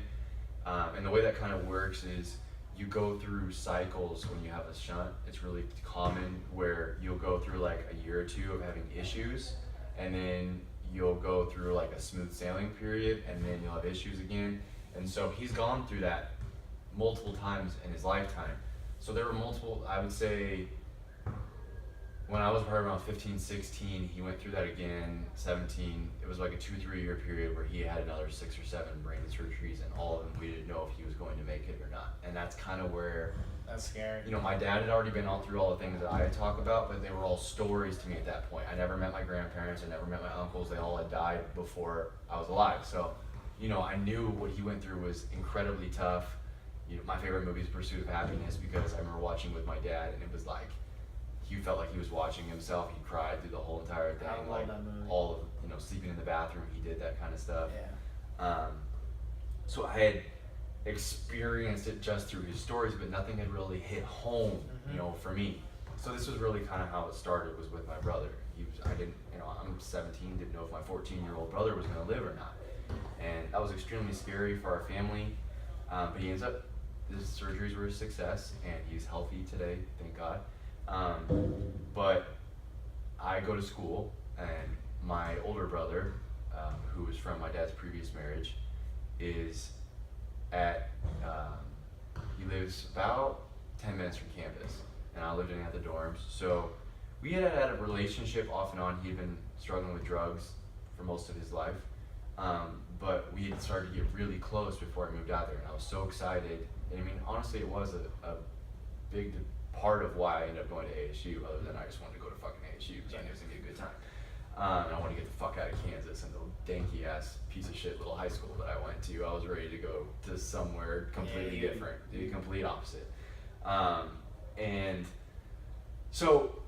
And the way that kind of works is you go through cycles when you have a shunt. It's really common where you'll go through like a year or two of having issues, and then you'll go through like a smooth sailing period, and then you'll have issues again. And so he's gone through that multiple times in his lifetime. So there were multiple, I would say, when I was probably around 15, 16, he went through that again, 17. It was like a 2-3 year period where he had another 6 or 7 brain surgeries, and all of them we didn't know if he was going to make it or not. And that's kind of where, that's scary. you know, my dad had already been all through all the things that I had talked about, but they were all stories to me at that point. I never met my grandparents, I never met my uncles. They all had died before I was alive. So, you know, I knew what he went through was incredibly tough. You know, my favorite movie is Pursuit of Happiness, because I remember watching with my dad, and it was like, he felt like he was watching himself. He cried through the whole entire thing. I love like that movie. all of, you know, sleeping in the bathroom, he did that kind of stuff. Yeah. So I had experienced it just through his stories, but nothing had really hit home, you know, for me. So this was really kind of how it started, was with my brother. I didn't, you know, I'm 17, didn't know if my 14-year-old brother was going to live or not. And that was extremely scary for our family. But he ends up, his surgeries were a success, and he's healthy today, thank God. But I go to school, and my older brother, who was from my dad's previous marriage, is at, he lives about 10 minutes from campus, and I lived in the dorms. So we had had a relationship off and on. He had been struggling with drugs for most of his life. But we had started to get really close before I moved out there, and I was so excited. And I mean, honestly, it was a big part of why I ended up going to ASU, other than I just wanted to go to fucking ASU because I knew it was gonna be a good time. And I wanted to get the fuck out of Kansas and the danky ass piece of shit little high school that I went to. I was ready to go to somewhere completely different, the complete opposite. And so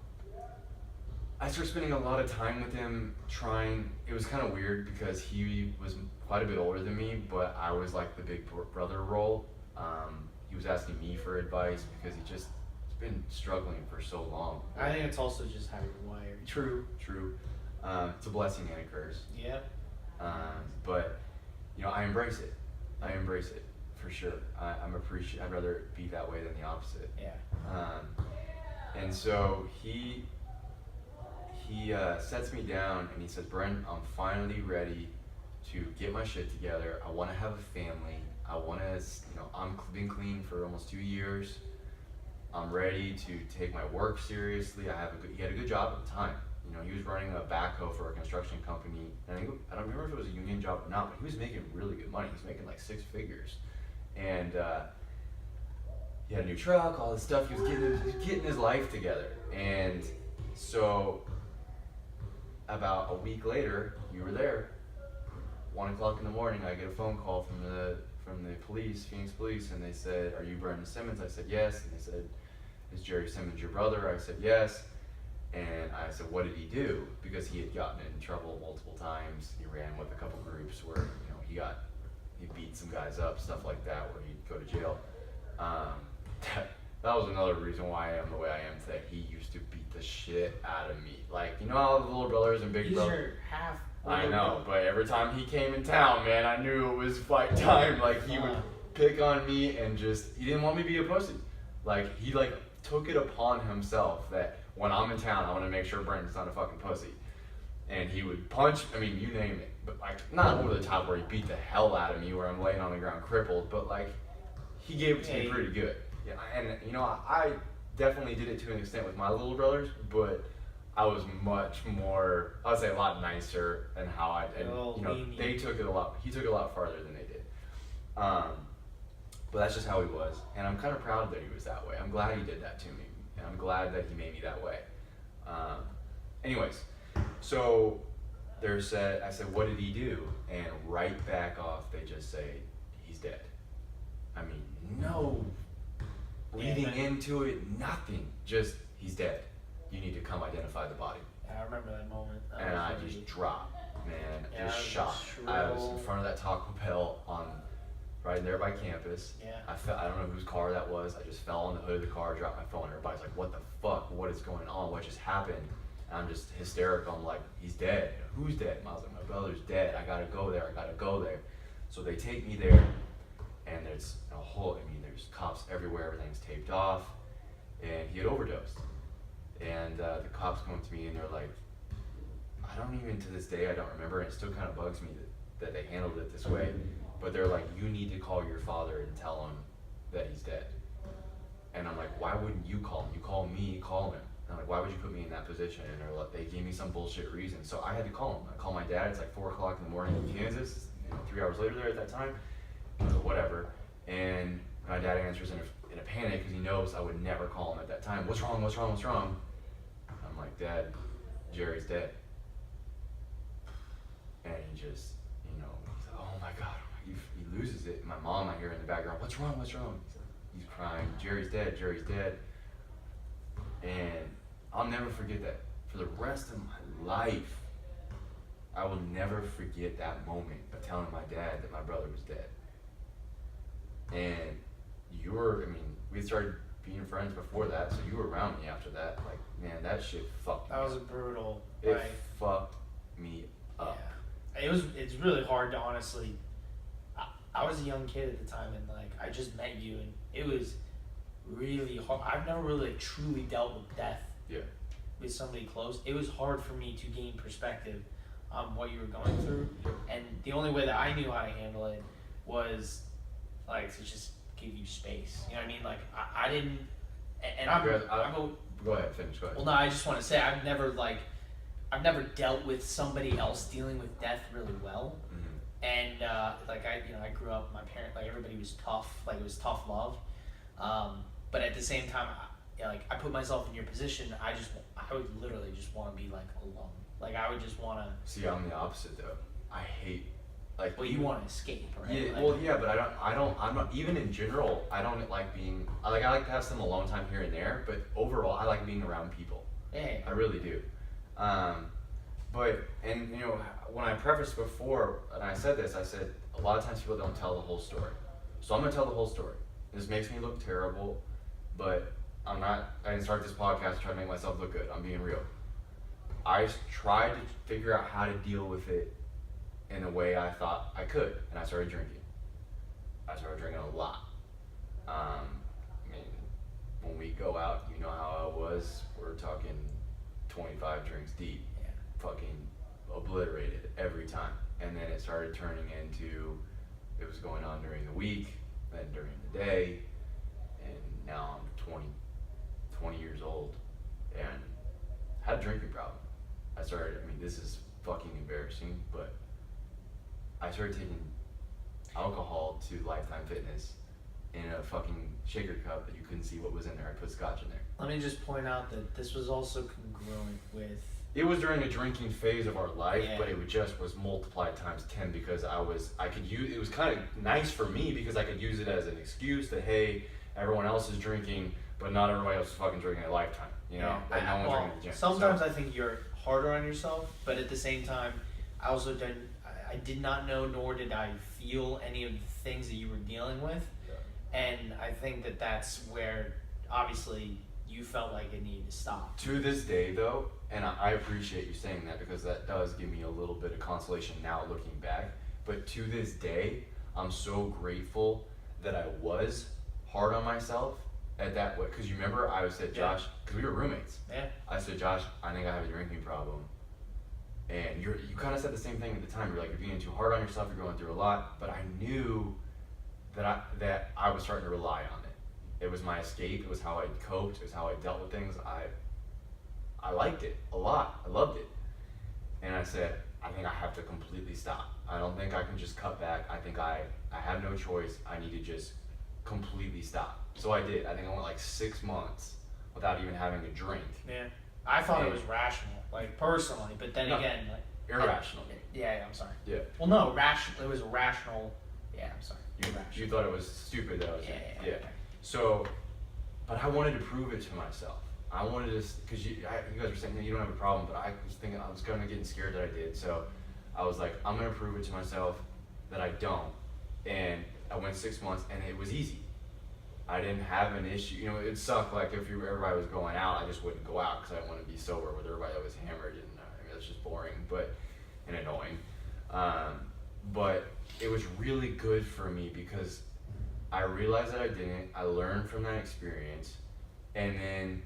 I started spending a lot of time with him trying. It was kind of weird because he was quite a bit older than me, but I was like the big brother role. He was asking me for advice because he's been struggling for so long. I think it's also just how you're wired. True. It's a blessing and a curse. Yep. But you know, I embrace it for sure. I'd rather it be that way than the opposite. Yeah. And so he sets me down and he says, Brenton, I'm finally ready to get my shit together. I want to have a family. I want to, you know, I've been clean for almost 2 years. I'm ready to take my work seriously. He had a good job at the time. You know, he was running a backhoe for a construction company. And I don't remember if it was a union job or not, but he was making really good money. He was making like 6 figures. And he had a new truck, all this stuff. He was getting his life together. And so about a week later, you were there. 1 o'clock in the morning, I get a phone call from the police, Phoenix police, and they said, are you Brenton Simmons? I said, yes. And they said, is Jerry Simmons your brother? I said, yes. And I said, what did he do? Because he had gotten in trouble multiple times. He ran with a couple groups where, you know, he beat some guys up, stuff like that, where he'd go to jail. That was another reason why I am the way I am today. He used to beat the shit out of me. Like, you know how the little brothers and big brothers? He's your half. I know, but every time he came in town, man, I knew it was fight time. Like, he would pick on me and he didn't want me to be a pussy. Like, he took it upon himself that when I'm in town, I want to make sure Brenton's not a fucking pussy. And he would punch, I mean, you name it, but like, not over the top where he beat the hell out of me where I'm laying on the ground crippled, but like, he gave it to me pretty good. Yeah, and you know, I definitely did it to an extent with my little brothers, but I was much more, I would say a lot nicer than how I did. You know, he took it a lot farther than they did. But that's just how he was. And I'm kind of proud that he was that way. I'm glad he did that to me. And I'm glad that he made me that way. Anyways, so I said, what did he do? And right back off, they just say, he's dead. I mean, no leading into it, nothing. Just, he's dead. You need to come identify the body. Yeah, I remember that moment. And I just dropped, man. Yeah, Just shocked. I was in front of that Taco Bell right there by campus. Yeah. I don't know whose car that was. I just fell on the hood of the car, dropped my phone. Everybody's like, what the fuck? What is going on? What just happened? And I'm just hysterical. I'm like, he's dead. Who's dead? And I was like, my brother's dead. I gotta go there. I gotta go there. So they take me there, and there's there's cops everywhere. Everything's taped off, and he had overdosed. And the cops come up to me, and they're like, I don't even, to this day, I don't remember, and it still kind of bugs me that they handled it this way. But they're like, you need to call your father and tell him that he's dead. And I'm like, why wouldn't you call him? You call me, call him. And I'm like, why would you put me in that position? And they're like, they gave me some bullshit reason. So I had to call him. I called my dad. It's like 4 o'clock in the morning in Kansas, 3 hours later there at that time, whatever. And my dad answers in a panic because he knows I would never call him at that time. What's wrong? What's wrong? What's wrong? I'm like, Dad, Jerry's dead. And he just, he's like, oh my God. He loses it. My mom, I hear in the background, what's wrong? What's wrong? He's crying. Jerry's dead. Jerry's dead. And I'll never forget that. For the rest of my life, I will never forget that moment of telling my dad that my brother was dead. And we started being friends before that, so you were around me after that. Like, man, that shit fucked me That was up. brutal. It fucked me up. Yeah. It's really hard to honestly. I was a young kid at the time, and like I just met you, and it was really hard. I've never really truly dealt with death. Yeah. With somebody close. It was hard for me to gain perspective on what you were going through, and the only way that I knew how to handle it was like to just give you space. You know what I mean? Like I didn't, and Go ahead, finish. Go ahead. Well, no, I just want to say I've never dealt with somebody else dealing with death really well. And I grew up. My parents, like everybody was tough. Like it was tough love. But at the same time, I put myself in your position. I would literally just want to be like alone. Like I would just want to. See, I'm the opposite though. I hate. Like. Well, you want to escape, right? Yeah. Like, Well, yeah, but I'm not. Even in general, I don't like being. I like to have some alone time here and there. But overall, I like being around people. Yeah. I really do. But when I prefaced before, and I said this, I said a lot of times people don't tell the whole story. So I'm gonna tell the whole story. This makes me look terrible, but I'm not. I didn't start this podcast to try to make myself look good. I'm being real. I tried to figure out how to deal with it in a way I thought I could, and I started drinking. I started drinking a lot. When we go out, you know how I was. We're talking 25 drinks deep. Yeah. Fucking obliterated every time. And then it started turning into, it was going on during the week, then during the day, and now I'm 20 years old, and had a drinking problem. This is fucking embarrassing, but I started taking alcohol to Lifetime Fitness in a fucking shaker cup that you couldn't see what was in there. I put scotch in there. Let me just point out that this was also congruent with. It was during a drinking phase of our life, Yeah. but it was multiplied times 10 because it was kind of nice for me because I could use it as an excuse that, hey, everyone else is drinking, but not everybody else is fucking drinking at Lifetime, Yeah. Like no one's drinking at the gym. Sometimes I think you're harder on yourself, but at the same time, I did not know, nor did I feel any of the things that you were dealing with. Yeah. And I think that that's where, obviously, you felt like it needed to stop. To this day, though, and I appreciate you saying that because that does give me a little bit of consolation now looking back, but to this day, I'm so grateful that I was hard on myself at that way. Because you remember I said, Josh, because we were roommates. Yeah. I said, Josh, I think I have a drinking problem. And you kind of said the same thing at the time. You're like, you're being too hard on yourself, you're going through a lot. But I knew that I was starting to rely on it. It was my escape. It was how I coped. It was how I dealt with things. I liked it a lot. I loved it. And I said, I think I have to completely stop. I don't think I can just cut back. I think I have no choice. I need to just completely stop. So I did. I think I went like 6 months without even having a drink. Yeah. I thought it was rational, like personally, but then again, like Irrational. Yeah, I'm sorry. Yeah. Well, no, rational. It was rational Yeah, I'm sorry. You thought it was stupid that I was Yeah. So, but I wanted to prove it to myself. I wanted to, because you guys were saying you don't have a problem, but I was thinking, I was kind of getting scared that I did. So I was like, I'm going to prove it to myself that I don't. And I went 6 months and it was easy. I didn't have an issue. You know, it sucked. Like if everybody was going out, I just wouldn't go out because I didn't want to be sober with everybody that was hammered. And I mean, that's just boring, and annoying. But it was really good for me because I realized that I didn't. I learned from that experience, and then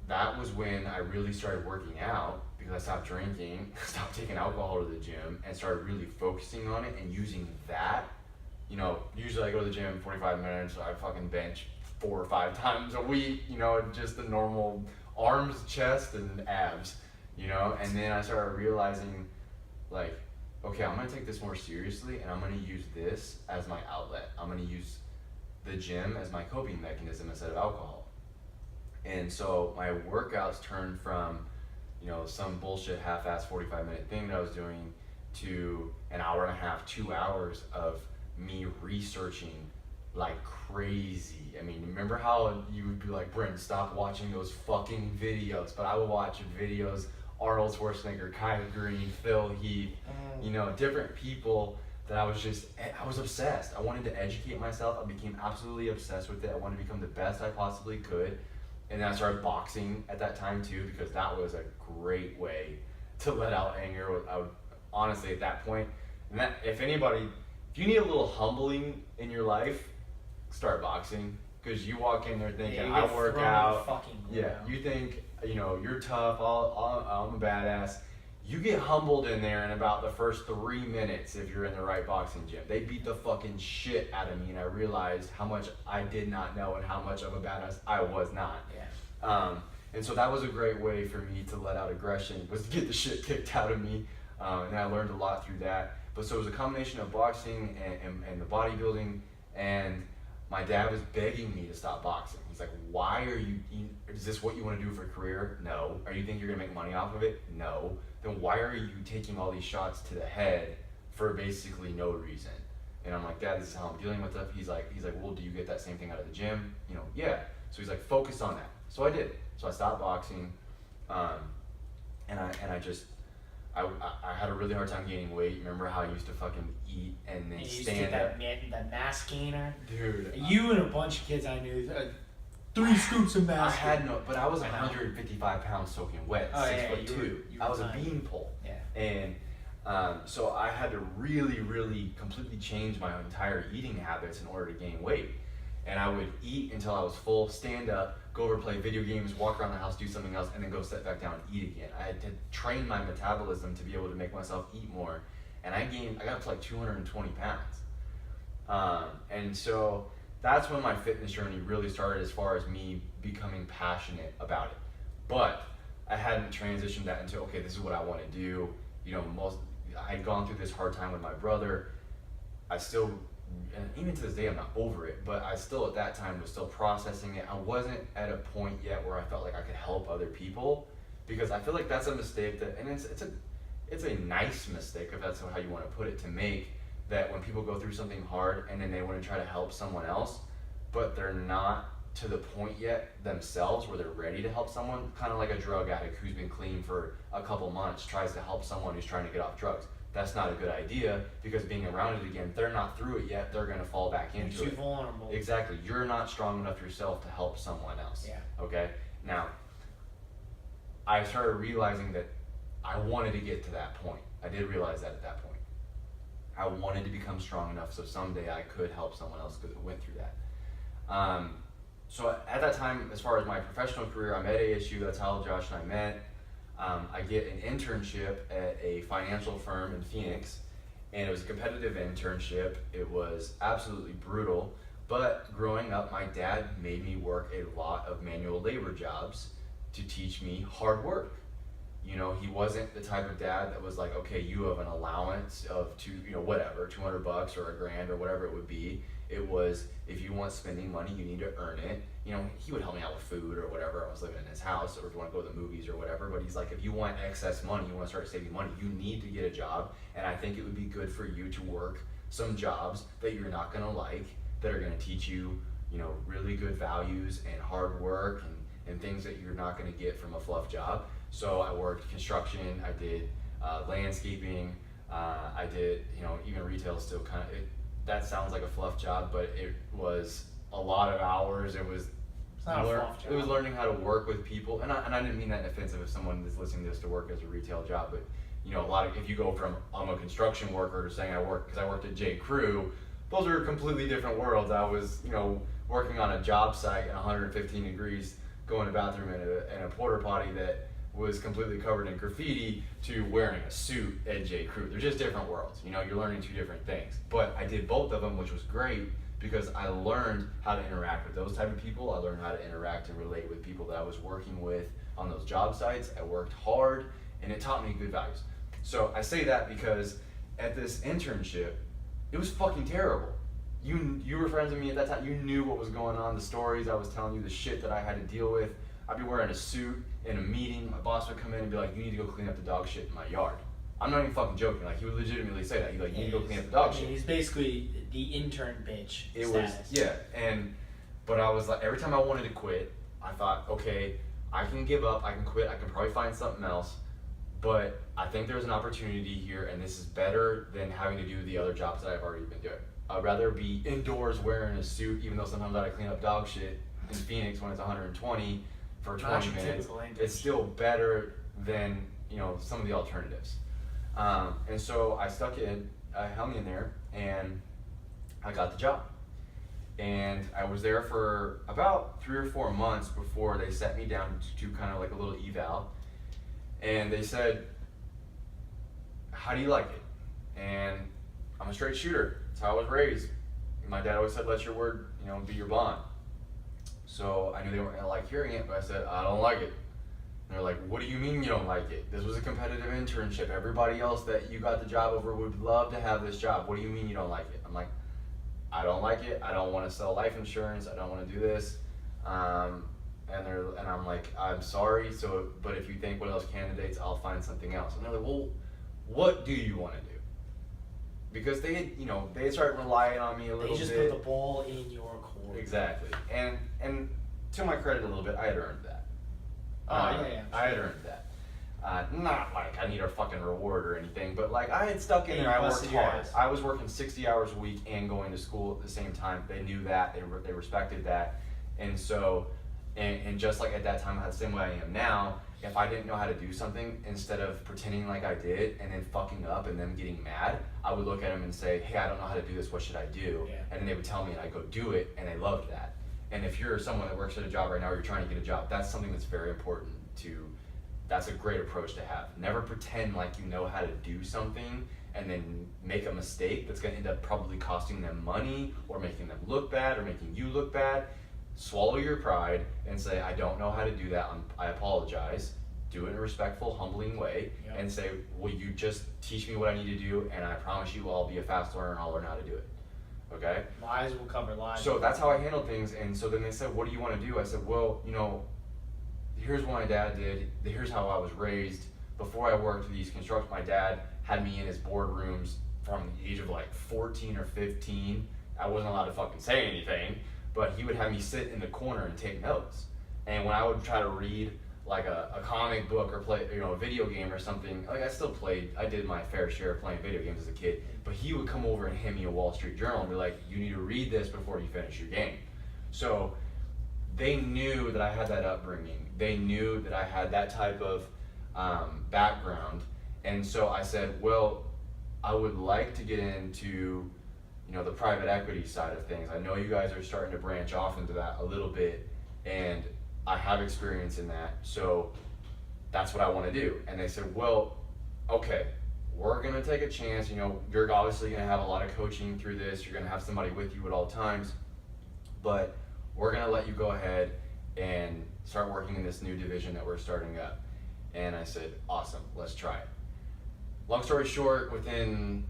that was when I really started working out because I stopped drinking, stopped taking alcohol to the gym, and started really focusing on it and using that. You know, usually I go to the gym 45 minutes, I fucking bench 4 or 5 times a week, you know, just the normal arms, chest, and abs, you know, and then I started realizing, like, okay, I'm gonna take this more seriously and I'm gonna use this as my outlet. I'm gonna use the gym as my coping mechanism instead of alcohol. And so my workouts turned from, you know, some bullshit half-ass 45-minute thing that I was doing to an hour and a half, 2 hours of me researching like crazy. I mean, remember how you would be like, Brenton, stop watching those fucking videos, but I would watch videos, Arnold Schwarzenegger, Kai Green, Phil Heath, you know, different people that I was obsessed. I wanted to educate myself. I became absolutely obsessed with it. I wanted to become the best I possibly could. And then I started boxing at that time too, because that was a great way to let out anger. I would honestly at that point, and that if you need a little humbling in your life, start boxing. Because you walk in there thinking, I work out. You think, you know, you're tough, I'm a badass. You get humbled in there in about the first 3 minutes if you're in the right boxing gym. They beat the fucking shit out of me, and I realized how much I did not know and how much of a badass I was not. And so that was a great way for me to let out aggression, was to get the shit kicked out of me. And I learned a lot through that. But so it was a combination of boxing and the bodybuilding, and my dad was begging me to stop boxing. He's like, why are is this what you want to do for a career? No. Are you think you're gonna make money off of it? No. Then why are you taking all these shots to the head for basically no reason? And I'm like, Dad, this is how I'm dealing with it. He's like, well, do you get that same thing out of the gym? You know, yeah. So he's like, focus on that. So I did. So I stopped boxing, and I had a really hard time gaining weight. Remember how I used to fucking eat and then stand up? That mass gainer. Dude. You and a bunch of kids I knew, 3 scoops of mass. But I was 155 pounds soaking wet, 6'2". I was a beanpole. Yeah. And so I had to really, really completely change my entire eating habits in order to gain weight. And I would eat until I was full, stand up, go over play video games, walk around the house, do something else, and then go sit back down and eat again. I had to train my metabolism to be able to make myself eat more. And I got up to like 220 pounds. And so that's when my fitness journey really started, as far as me becoming passionate about it. But I hadn't transitioned that into, okay, this is what I want to do. You know, I had gone through this hard time with my brother. And even to this day, I'm not over it, but I still at that time was still processing it. I wasn't at a point yet where I felt like I could help other people, because I feel like that's a mistake and it's a nice mistake, if that's how you want to put it, to make, that when people go through something hard and then they want to try to help someone else, but they're not to the point yet themselves where they're ready to help someone, kind of like a drug addict who's been clean for a couple months tries to help someone who's trying to get off drugs. That's not a good idea, because being around it again, they're not through it yet, they're going to fall back into it. You're too vulnerable. Exactly. You're not strong enough yourself to help someone else. Yeah. Okay? Now, I started realizing that I wanted to get to that point. I did realize that at that point. I wanted to become strong enough so someday I could help someone else that went through that. So at that time, as far as my professional career, I'm at ASU. That's how Josh and I met. I get an internship at a financial firm in Phoenix, and it was a competitive internship. It was absolutely brutal, but growing up, my dad made me work a lot of manual labor jobs to teach me hard work. You know, he wasn't the type of dad that was like, okay, you have an allowance of whatever, $200 or $1,000 or whatever it would be. It was, if you want spending money, you need to earn it. You know, he would help me out with food or whatever. I was living in his house, or if you want to go to the movies or whatever. But he's like, if you want excess money, you want to start saving money, you need to get a job. And I think it would be good for you to work some jobs that you're not going to like, that are going to teach you, you know, really good values and hard work and things that you're not going to get from a fluff job. So I worked construction, I did landscaping, I did, you know, even retail still kind of, that sounds like a fluff job, but it was a lot of hours. It was it was learning how to work with people, and I didn't mean that offensive if someone is listening to this to work as a retail job, but you know, if you go from I'm a construction worker to saying I worked at J. Crew, those are completely different worlds. I was, you know, working on a job site at 115 degrees, going to the bathroom in a porta potty that was completely covered in graffiti, to wearing a suit at J. Crew. They're just different worlds. You know, you're learning two different things. But I did both of them, which was great because I learned how to interact with those type of people. I learned how to interact and relate with people that I was working with on those job sites. I worked hard, and it taught me good values. So I say that because at this internship, it was fucking terrible. You were friends with me at that time. You knew what was going on, the stories I was telling you, the shit that I had to deal with. I'd be wearing a suit in a meeting. My boss would come in and be like, you need to go clean up the dog shit in my yard. I'm not even fucking joking. Like, he would legitimately say that. He'd be like, you need to go clean up the dog shit. He's basically the intern bitch status. But I was like, every time I wanted to quit, I thought, okay, I can give up, I can quit, I can probably find something else, but I think there's an opportunity here, and this is better than having to do the other jobs that I've already been doing. I'd rather be indoors wearing a suit, even though sometimes I clean up dog shit in Phoenix when it's 120 for 20 minutes. It's still better than, you know, some of the alternatives. And so I hung in there, and I got the job. And I was there for about 3 or 4 months before they set me down to do kind of like a little eval. And they said, how do you like it? And I'm a straight shooter. That's how I was raised. My dad always said, let your word, you know, be your bond. So I knew they weren't gonna like hearing it, but I said, I don't like it. And they're like, what do you mean you don't like it? This was a competitive internship. Everybody else that you got the job over would love to have this job. What do you mean you don't like it? I'm like, I don't like it. I don't want to sell life insurance. I don't want to do this. And I'm like, I'm sorry. So, but if you think one of those candidates, I'll find something else. And they're like, well, what do you want to do? Because they had started relying on me a little bit. They just put the ball in your court. Exactly. And to my credit a little bit, I had earned that. Yeah. I had earned that. Not like I need a fucking reward or anything, but like I had stuck in there. I worked hard. I was working 60 hours a week and going to school at the same time. They knew that. They respected that. And so, and just like at that time, the same way I am now, if I didn't know how to do something, instead of pretending like I did and then fucking up and them getting mad, I would look at them and say, hey, I don't know how to do this, what should I do? Yeah. And then they would tell me and I'd go do it, and they loved that. And if you're someone that works at a job right now or you're trying to get a job, that's something that's very important that's a great approach to have. Never pretend like you know how to do something and then make a mistake that's gonna end up probably costing them money or making them look bad or making you look bad. Swallow your pride and say, I don't know how to do that, I apologize. Do it in a respectful, humbling way, and say, will you just teach me what I need to do, and I promise you I'll be a fast learner and I'll learn how to do it. Okay? Lies will cover lies. So that's how I handle things. And so then they said, what do you want to do? I said, well, you know, here's what my dad did. Here's how I was raised. Before I worked with these construction, my dad had me in his boardrooms from the age of like 14 or 15. I wasn't allowed to fucking say anything, but he would have me sit in the corner and take notes. And when I would try to read like a comic book or play, you know, a video game or something, like I did my fair share of playing video games as a kid, but he would come over and hand me a Wall Street Journal and be like, you need to read this before you finish your game. So they knew that I had that upbringing. They knew that I had that type of background. And so I said, well, I would like to get into, you know, the private equity side of things. I know you guys are starting to branch off into that a little bit, and I have experience in that, so that's what I want to do. And they said, well, okay, we're going to take a chance. You know, you're obviously going to have a lot of coaching through this. You're going to have somebody with you at all times, but we're going to let you go ahead and start working in this new division that we're starting up. And I said, awesome, let's try it. Long story short, within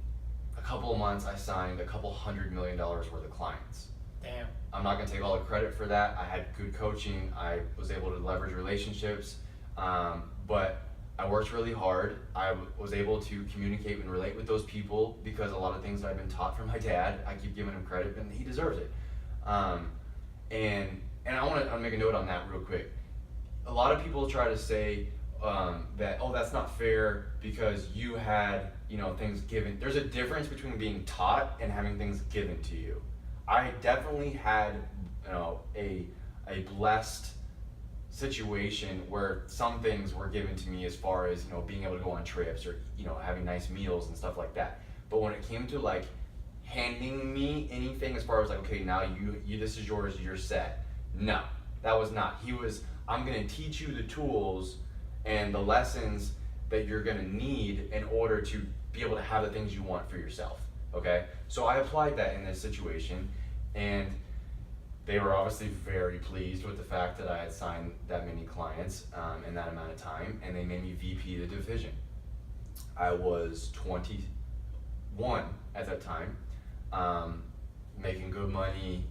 a couple of months, I signed a couple $100 million worth of clients. Damn. I'm not gonna take all the credit for that. I had good coaching. I was able to leverage relationships, but I worked really hard. I was able to communicate and relate with those people because a lot of things that I've been taught from my dad, I keep giving him credit, and he deserves it. And I want to make a note on that real quick. A lot of people try to say that, oh, that's not fair because you had, things given. There's a difference between being taught and having things given to you. I definitely had, a blessed situation where some things were given to me as far as, being able to go on trips or, having nice meals and stuff like that. But when it came to like handing me anything as far as like, okay, now you this is yours, you're set. No, that was not. He was, I'm gonna teach you the tools and the lessons that you're gonna need in order to be able to have the things you want for yourself, okay? So I applied that in this situation, and they were obviously very pleased with the fact that I had signed that many clients in that amount of time, and they made me VP of the division. I was 21 at that time, making good money,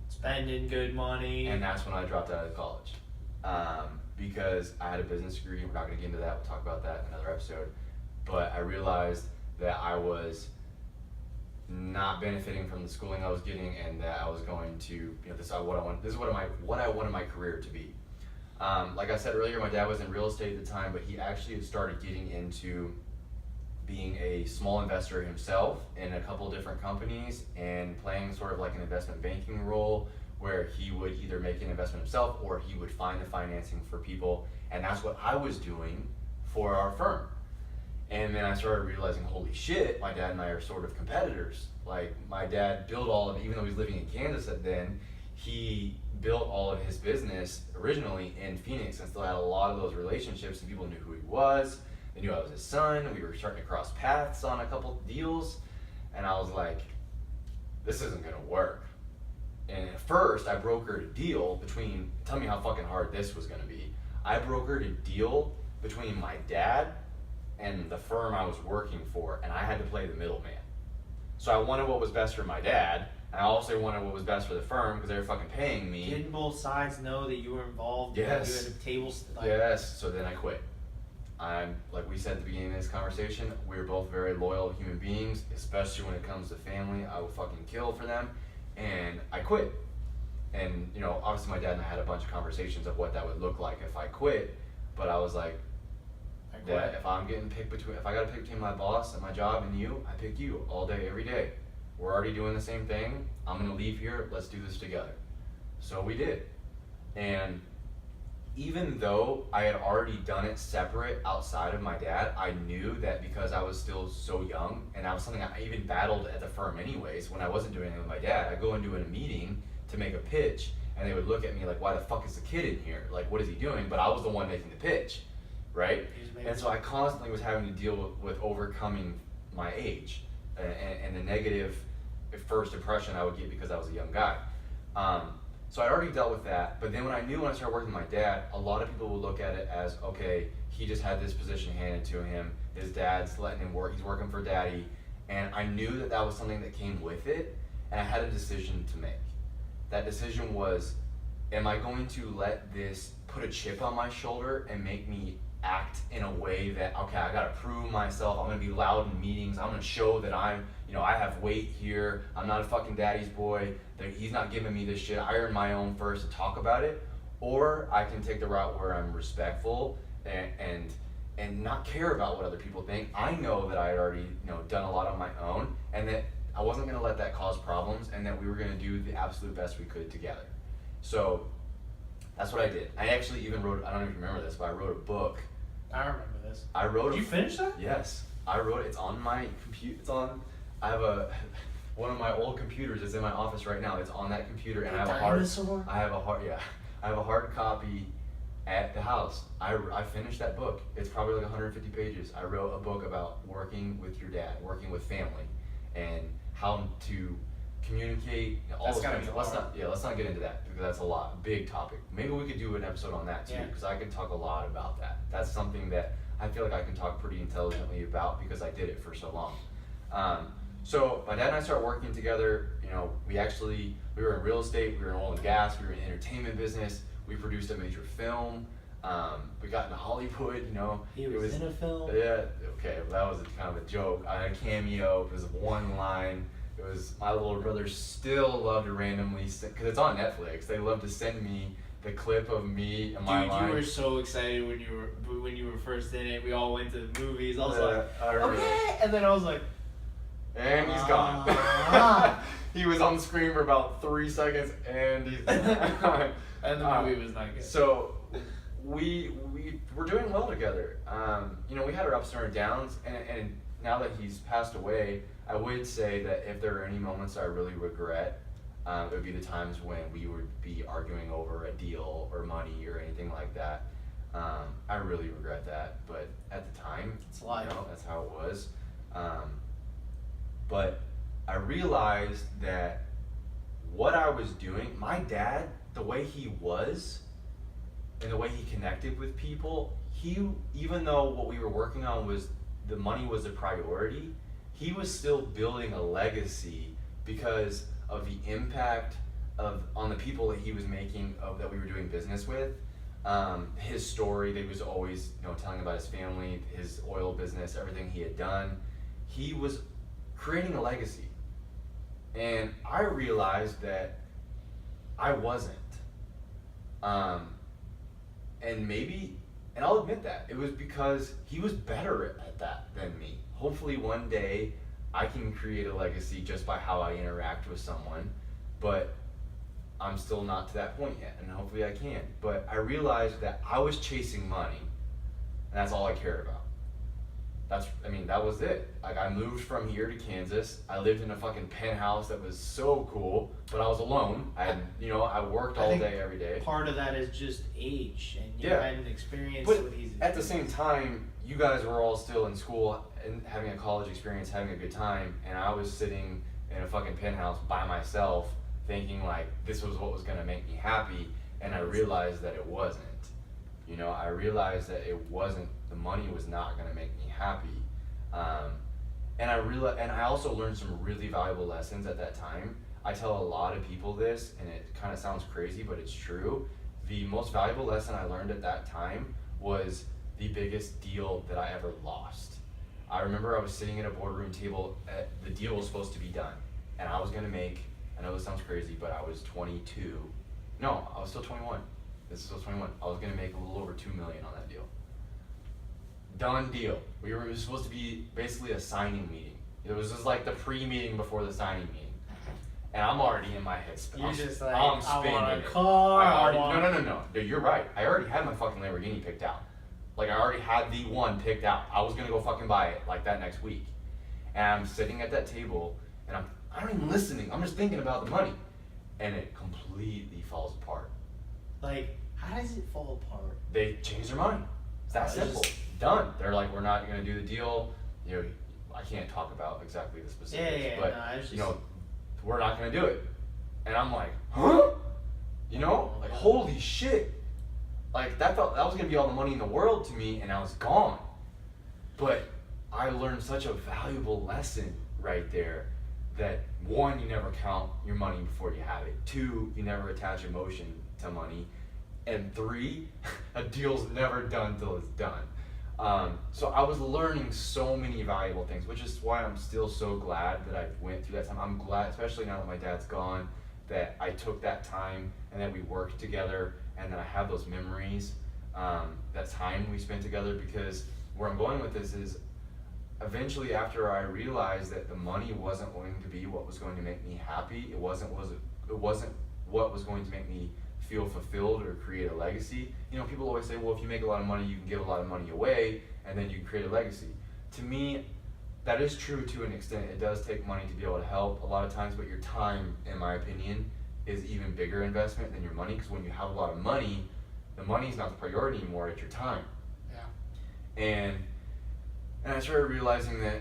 Spending good money. and that's when I dropped out of college. Because I had a business degree. We're not going to get into that. We'll talk about that in another episode. But I realized that I was not benefiting from the schooling I was getting, and that I was going to, this is what I wanted my career to be. Like I said earlier, my dad was in real estate at the time, but he actually had started getting into being a small investor himself in a couple different companies and playing sort of like an investment banking role where he would either make an investment himself or he would find the financing for people. And that's what I was doing for our firm. And then I started realizing, holy shit, my dad and I are sort of competitors. Like, my dad built all of, even though he was living in Kansas then, he built all of his business originally in Phoenix and still had a lot of those relationships, and people knew who he was. They knew I was his son. We were starting to cross paths on a couple deals. And I was like, this isn't gonna work. And at first, I brokered a deal between, tell me how fucking hard this was gonna be. I brokered a deal between my dad and the firm I was working for, and I had to play the middleman. So I wanted what was best for my dad, and I also wanted what was best for the firm because they were fucking paying me. Didn't both sides know that you were involved? Yes. You had a table. Yes, so then I quit. Like we said at the beginning of this conversation, we're both very loyal human beings, especially when it comes to family. I will fucking kill for them, and I quit. And obviously my dad and I had a bunch of conversations of what that would look like if I quit, but I was like, Dad, if I gotta pick between my boss and my job and you, I pick you all day, every day. We're already doing the same thing. I'm gonna leave here, let's do this together. So we did. And even though I had already done it separate outside of my dad, I knew that because I was still so young, and that was something I even battled at the firm anyways, when I wasn't doing anything with my dad, I'd go into a meeting to make a pitch, and they would look at me like, why the fuck is the kid in here? Like, what is he doing? But I was the one making the pitch, right? And so I constantly was having to deal with overcoming my age and the negative first impression I would get because I was a young guy. So I already dealt with that, but then when I started working with my dad, a lot of people would look at it as, okay, he just had this position handed to him, his dad's letting him work, he's working for daddy, and I knew that that was something that came with it, and I had a decision to make. That decision was, am I going to let this put a chip on my shoulder and make me act in a way that, okay, I gotta prove myself, I'm gonna be loud in meetings, I'm gonna show that I'm, I have weight here, I'm not a fucking daddy's boy, that he's not giving me this shit, I earned my own first to talk about it, or I can take the route where I'm respectful and not care about what other people think. I know that I had already, done a lot on my own, and that I wasn't gonna let that cause problems, and that we were gonna do the absolute best we could together. So that's what I did. I actually even wrote, I don't know if you remember this, but I wrote a book. I remember this. Did you finish that? Yes. I wrote it. It's on my computer. I have one of my old computers is in my office right now. It's on that computer, and I have a hard copy at the house. I finished that book. It's probably like 150 pages. I wrote a book about working with your dad, working with family, and how to communicate, all That's those gotta kinds be of, let's hard. let's not get into that because that's a lot, big topic. Maybe we could do an episode on that too, Yeah. because I can talk a lot about that. That's something that I feel like I can talk pretty intelligently about because I did it for so long. So my dad and I started working together. You know, we were in real estate, we were in oil and gas, we were in the entertainment business. We produced a major film. We got into Hollywood. You know, He was in a film. Yeah. Okay, well, that was kind of a joke. I had a cameo. It was one line. It was my little brother still loved to randomly because it's on Netflix. They love to send me the clip of me and my Dude, line. you were so excited when you were first in it. We all went to the movies. I was Yeah, like, I remember. okay, and then I was like, And he's gone. He was on the screen for about 3 seconds, and he's gone. and the movie was not good. So we were doing well together. You know, we had our ups and our downs, and now that he's passed away, I would say that if there are any moments I really regret, it would be the times when we would be arguing over a deal or money or anything like that. I really regret that, but at the time, It's life. you know, that's how it was. But I realized that what I was doing, my dad, the way he was, and the way he connected with people, even though what we were working on was the money was a priority, he was still building a legacy because of the impact on the people that he was making, that we were doing business with. His story, that he was always, you know, telling about his family, his oil business, everything he had done. He was creating a legacy. And I realized that I wasn't. And I'll admit that, it was because he was better at that than me. Hopefully one day I can create a legacy just by how I interact with someone, but I'm still not to that point yet, and hopefully I can. But I realized that I was chasing money, and that's all I cared about. That was it. Like, I moved from here to Kansas. I lived in a fucking penthouse that was so cool, but I was alone. I worked all day, every day. Part of that is just age, and you Yeah. hadn't experienced But what he's at the same time, you guys were all still in school and having a college experience, having a good time, and I was sitting in a fucking penthouse by myself thinking like this was what was gonna make me happy, and I realized that it wasn't. You know, I realized that it wasn't, the money was not gonna make me happy. And I also learned some really valuable lessons at that time. I tell a lot of people this, and it kind of sounds crazy, but it's true. The most valuable lesson I learned at that time was the biggest deal that I ever lost. I remember I was sitting at a boardroom table, the deal was supposed to be done, and I was gonna make, I know this sounds crazy, but I was 22. No, I was still 21. This is still 21. I was gonna make a little over $2 million on that deal. Done deal. It was supposed to be basically a signing meeting. It was just like the pre-meeting before the signing meeting. And I'm already in my head. You're just like, I'm I spinning want a it. car. No. Dude, you're right. I already had my fucking Lamborghini picked out. Like, I already had the one picked out. I was gonna go fucking buy it like that next week. And I'm sitting at that table, and I'm not even listening. I'm just thinking about the money, and it completely falls apart. Like, how does it fall apart? They changed their mind. It's that simple. Done. They're like, we're not gonna do the deal. You know, I can't talk about exactly the specifics, but you know, we're not gonna do it. And I'm like, huh? You know, like, holy shit. Like, that was gonna be all the money in the world to me, and I was gone. But I learned such a valuable lesson right there, that 1, you never count your money before you have it. 2, you never attach emotion to money. And 3, a deal's never done till it's done. So I was learning so many valuable things, which is why I'm still so glad that I went through that time. I'm glad, especially now that my dad's gone, that I took that time and that we worked together and that I have those memories, that time we spent together, because where I'm going with this is eventually after I realized that the money wasn't going to be what was going to make me happy, it wasn't what was going to make me feel fulfilled or create a legacy. You know, people always say, well, if you make a lot of money, you can give a lot of money away and then you can create a legacy. To me, that is true to an extent. It does take money to be able to help a lot of times, but your time, in my opinion, is even bigger investment than your money, because when you have a lot of money, the money is not the priority anymore, it's your time. Yeah. And I started realizing that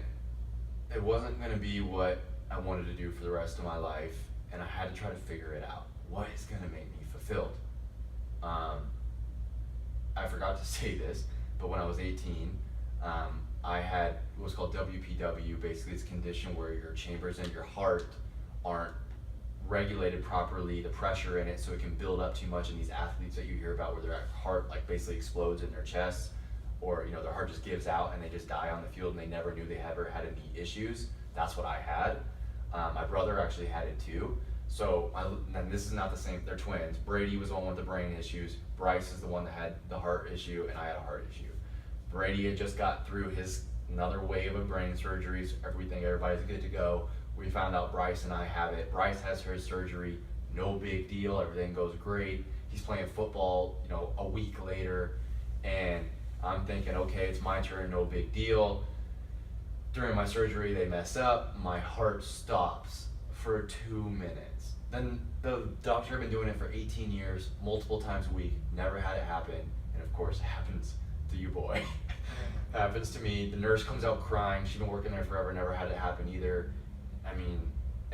it wasn't going to be what I wanted to do for the rest of my life, and I had to try to figure it out. What is going to make me fulfilled? I forgot to say this, but when I was 18, I had what's called WPW. Basically, it's a condition where your chambers in your heart aren't regulated properly, the pressure in it, so it can build up too much. And these athletes that you hear about where their heart like basically explodes in their chest, or their heart just gives out and they just die on the field and they never knew they ever had any issues. That's what I had. My brother actually had it too. So and this is not the same, they're twins. Brady was the one with the brain issues. Bryce is the one that had the heart issue, and I had a heart issue. Brady had just got through his another wave of brain surgeries, everybody's good to go. We found out Bryce and I have it. Bryce has her surgery, no big deal, everything goes great. He's playing football, a week later, and I'm thinking, okay, it's my turn, no big deal. During my surgery, they mess up, my heart stops for 2 minutes. Then the doctor had been doing it for 18 years, multiple times a week, never had it happen, and of course it happens to you, boy. Happens to me. The nurse comes out crying. She's been working there forever, never had it happen either. I mean,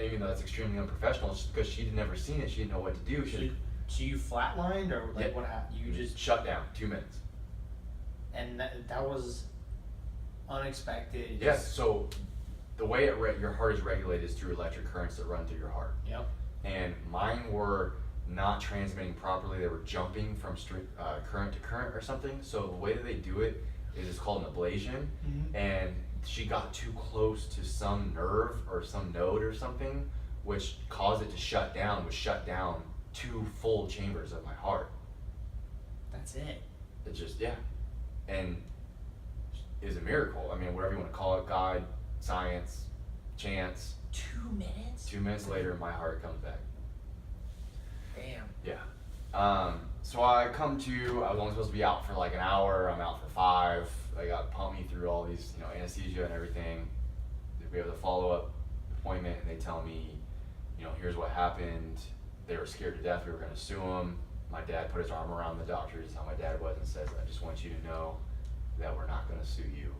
even though that's extremely unprofessional, it's just because she'd never seen it, she didn't know what to do. So you flatlined, or like what happened? You just shut down, 2 minutes. And that was unexpected. Yes, so the way your heart is regulated is through electric currents that run through your heart. Yep. And mine were not transmitting properly. They were jumping from current to current or something. So the way that they do it is it's called an ablation. Mm-hmm. And she got too close to some nerve or some node or something, which caused it to shut down, which shut down 2 full chambers of my heart. That's it. It just, yeah. And it is a miracle. I mean, whatever you want to call it, God, science, chance. 2 minutes? 2 minutes later, my heart comes back. Damn. Yeah. So I was only supposed to be out for like an hour. I'm out for 5. They got pumped me through all these, anesthesia and everything. We have the follow-up appointment, and they tell me, here's what happened. They were scared to death. We were going to sue them. My dad put his arm around the doctor. This is how my dad was, and says, I just want you to know that we're not going to sue you.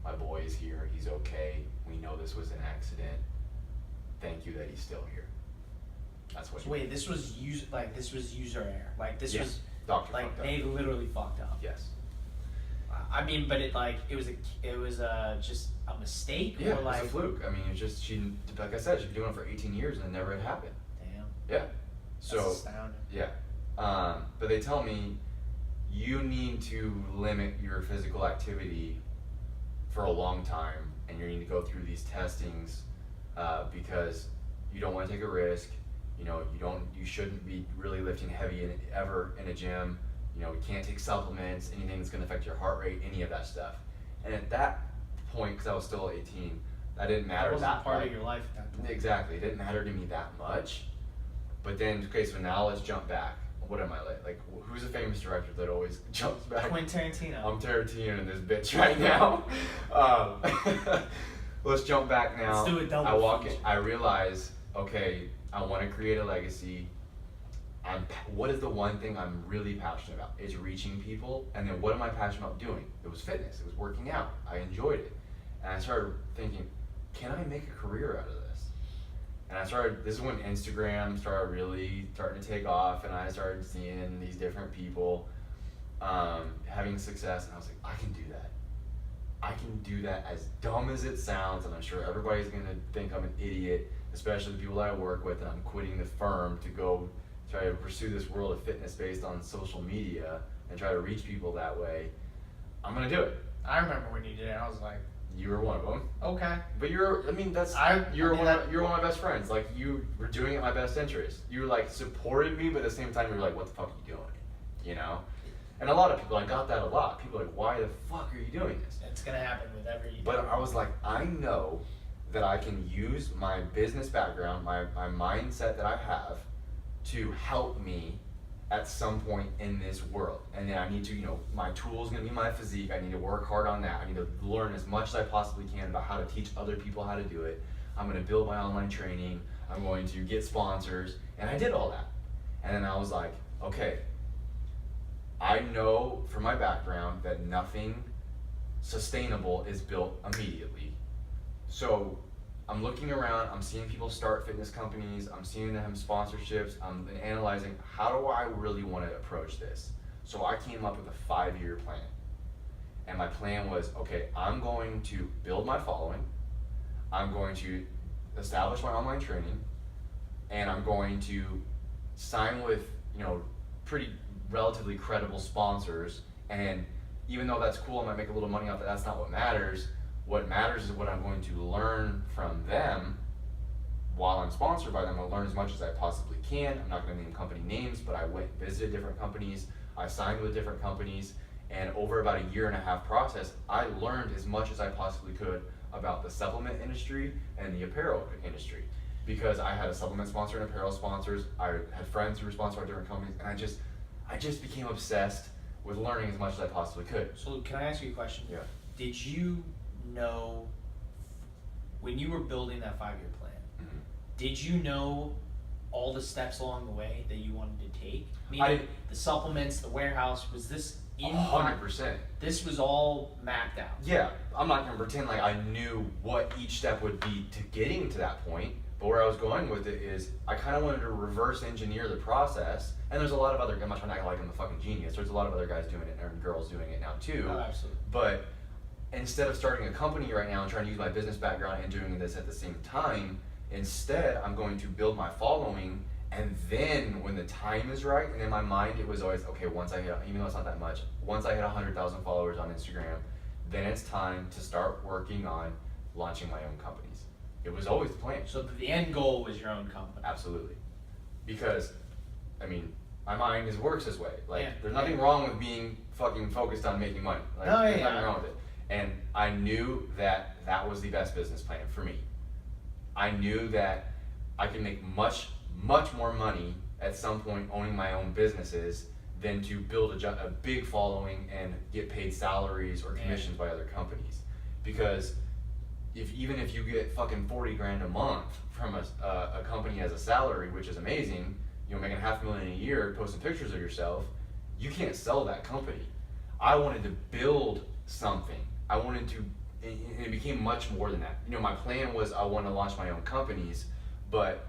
My boy is here. He's okay. We know this was an accident. Thank you that he's still here. That's what. So wait, this was user error. Like this was doctor like they literally fucked up. Yes. I mean, but it was just a mistake. Yeah, or like, it was a fluke. I mean, it's just like I said, she'd been doing it for 18 years and it never had happened. Damn. Yeah. So. That's astounding. Yeah. But they tell me you need to limit your physical activity for a long time, and you need to go through these testings because you don't want to take a risk. You shouldn't be really lifting heavy ever in a gym. You can't take supplements, anything that's going to affect your heart rate, any of that stuff. And at that point, because I was still 18, that didn't matter. That wasn't part of your life at that point. Exactly. It didn't matter to me that much. But then, okay, so now let's jump back. What am I like? Like, who's a famous director that always jumps back? Quentin Tarantino. I'm Tarantino in this bitch right now. Let's jump back now. Let's do a double I walk feature. in, I realize, okay, I want to create a legacy. What is the one thing I'm really passionate about? It's reaching people. And then what am I passionate about doing? It was fitness. It was working out. I enjoyed it. And I started thinking, can I make a career out of this? And this is when Instagram started really starting to take off, and I started seeing these different people having success, and I was like, I can do that. I can do that, as dumb as it sounds, and I'm sure everybody's going to think I'm an idiot, especially the people that I work with, and I'm quitting the firm to go try to pursue this world of fitness based on social media and try to reach people that way. I'm going to do it. I remember when you did it. I was like, you were one of them. Okay. But you're one of my best friends. Like, you were doing it in my best interest. You like supported me, but at the same time you were like, what the fuck are you doing? And a lot of people, I got that a lot. People are like, why the fuck are you doing this? It's gonna happen with every. But I was like, I know that I can use my business background, my mindset that I have, to help me at some point in this world. And then I need to, my tool is going to be my physique. I need to work hard on that. I need to learn as much as I possibly can about how to teach other people how to do it. I'm going to build my online training. I'm going to get sponsors. And I did all that. And then I was like, okay, I know from my background that nothing sustainable is built immediately. So I'm looking around, I'm seeing people start fitness companies, I'm seeing them have sponsorships, I'm analyzing how do I really want to approach this. So I came up with a 5-year plan. And my plan was, okay, I'm going to build my following, I'm going to establish my online training, and I'm going to sign with, pretty relatively credible sponsors. And even though that's cool, I might make a little money off that, that's not what matters. What matters is what I'm going to learn from them while I'm sponsored by them. I'll learn as much as I possibly can. I'm not going to name company names, but I went and visited different companies. I signed with different companies, and over about a 1.5-year process, I learned as much as I possibly could about the supplement industry and the apparel industry, because I had a supplement sponsor and apparel sponsors. I had friends who were sponsored by different companies, and I just became obsessed with learning as much as I possibly could. So can I ask you a question? Yeah. Did you know, when you were building that 5-year plan, Mm-hmm. did you know all the steps along the way that you wanted to take? Meaning the supplements, the warehouse, was this in 100%. This was all mapped out. Yeah, I'm not gonna pretend like I knew what each step would be to getting to that point, but where I was going with it is I kind of wanted to reverse engineer the process. And there's a lot of other, I'm not trying to act like I'm a fucking genius, there's a lot of other guys doing it and girls doing it now too. Oh, absolutely. But instead of starting a company right now and trying to use my business background and doing this at the same time, instead I'm going to build my following, and then when the time is right, and in my mind it was always, okay, once I hit, even though it's not that much, once I hit 100,000 followers on Instagram, then it's time to start working on launching my own companies. It was always the plan. So the end goal was your own company. Absolutely. Because, my mind works this way. Like, Yeah. there's nothing wrong with being fucking focused on making money. Like, No, there's yeah. nothing wrong with it. And I knew that that was the best business plan for me. I knew that I could make much, much more money at some point owning my own businesses than to build a big following and get paid salaries or commissions by other companies. Because even if you get fucking 40 grand a month from a company as a salary, which is amazing, making $500,000 a year, posting pictures of yourself, you can't sell that company. I wanted to build something. I wanted to, and it became much more than that. My plan was I want to launch my own companies, but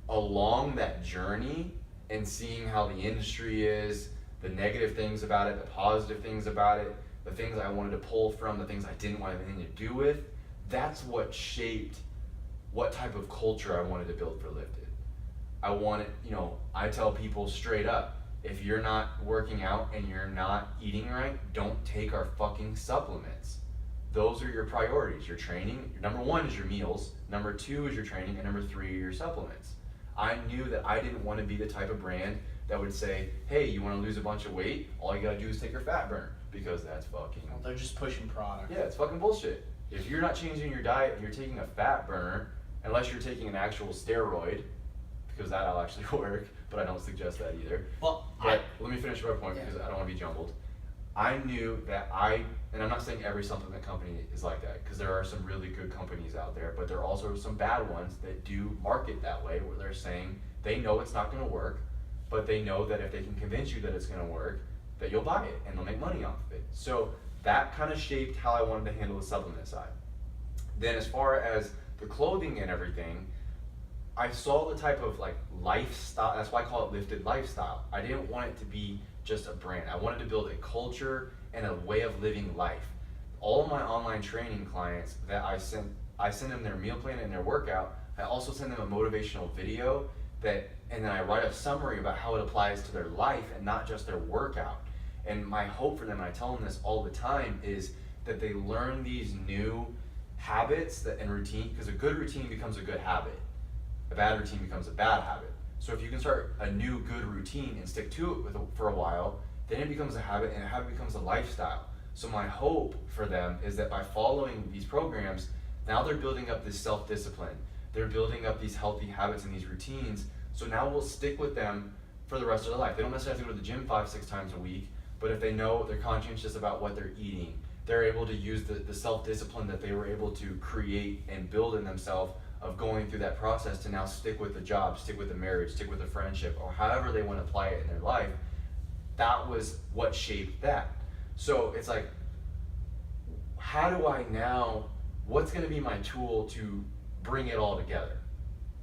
along that journey and seeing how the industry is, the negative things about it, the positive things about it, the things I wanted to pull from, the things I didn't want anything to do with, that's what shaped what type of culture I wanted to build for Lifted. I wanted, I tell people straight up, if you're not working out and you're not eating right, don't take our fucking supplements. Those are your priorities. Your training, number 1 is your meals, number 2 is your training, and number 3 are your supplements. I knew that I didn't want to be the type of brand that would say, hey, you want to lose a bunch of weight? All you gotta do is take your fat burner, because that's fucking... Well, they're just pushing product. Yeah, it's fucking bullshit. If you're not changing your diet and you're taking a fat burner, unless you're taking an actual steroid, because that'll actually work, but I don't suggest that either. Well, But let me finish my point because I don't want to be jumbled. I knew that and I'm not saying every supplement company is like that, because there are some really good companies out there, but there are also some bad ones that do market that way, where they're saying they know it's not going to work, but they know that if they can convince you that it's going to work, that you'll buy it and they'll make money off of it. So that kind of shaped how I wanted to handle the supplement side. Then as far as the clothing and everything, I saw the type of lifestyle, that's why I call it Lifted Lifestyle. I didn't want it to be just a brand. I wanted to build a culture and a way of living life. All of my online training clients that I send them their meal plan and their workout. I also send them a motivational video and then I write a summary about how it applies to their life and not just their workout. And my hope for them, and I tell them this all the time, is that they learn these new habits and routine, because a good routine becomes a good habit. A bad routine becomes a bad habit. So if you can start a new good routine and stick to it for a while, then it becomes a habit, and a habit becomes a lifestyle. So my hope for them is that by following these programs, now they're building up this self-discipline. They're building up these healthy habits and these routines. So now we'll stick with them for the rest of their life. They don't necessarily have to go to the gym 5-6 times a week, but if they know they're conscientious about what they're eating, they're able to use the self-discipline that they were able to create and build in themselves of going through that process to now stick with the job, stick with the marriage, stick with the friendship, or however they want to apply it in their life. That was what shaped that. So it's like, how do I now, what's going to be my tool to bring it all together.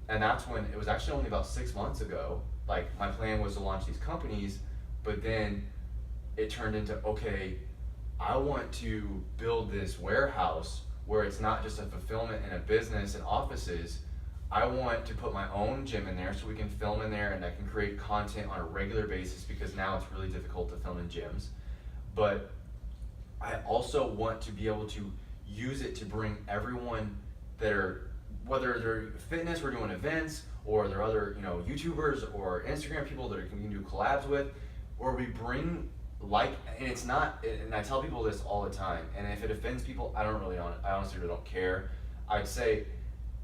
And that's when, it was actually only about 6 months ago, like my plan was to launch these companies, but then it turned into, okay, I want to build this warehouse where it's not just a fulfillment and a business and offices. I want to put my own gym in there so we can film in there and I can create content on a regular basis, because now it's really difficult to film in gyms. But I also want to be able to use it to bring everyone that are, whether they're fitness, we're doing events, or they're other, YouTubers or Instagram people that we can do collabs with, or we bring and it's not, and I tell people this all the time, and if it offends people, I honestly really don't care. I'd say,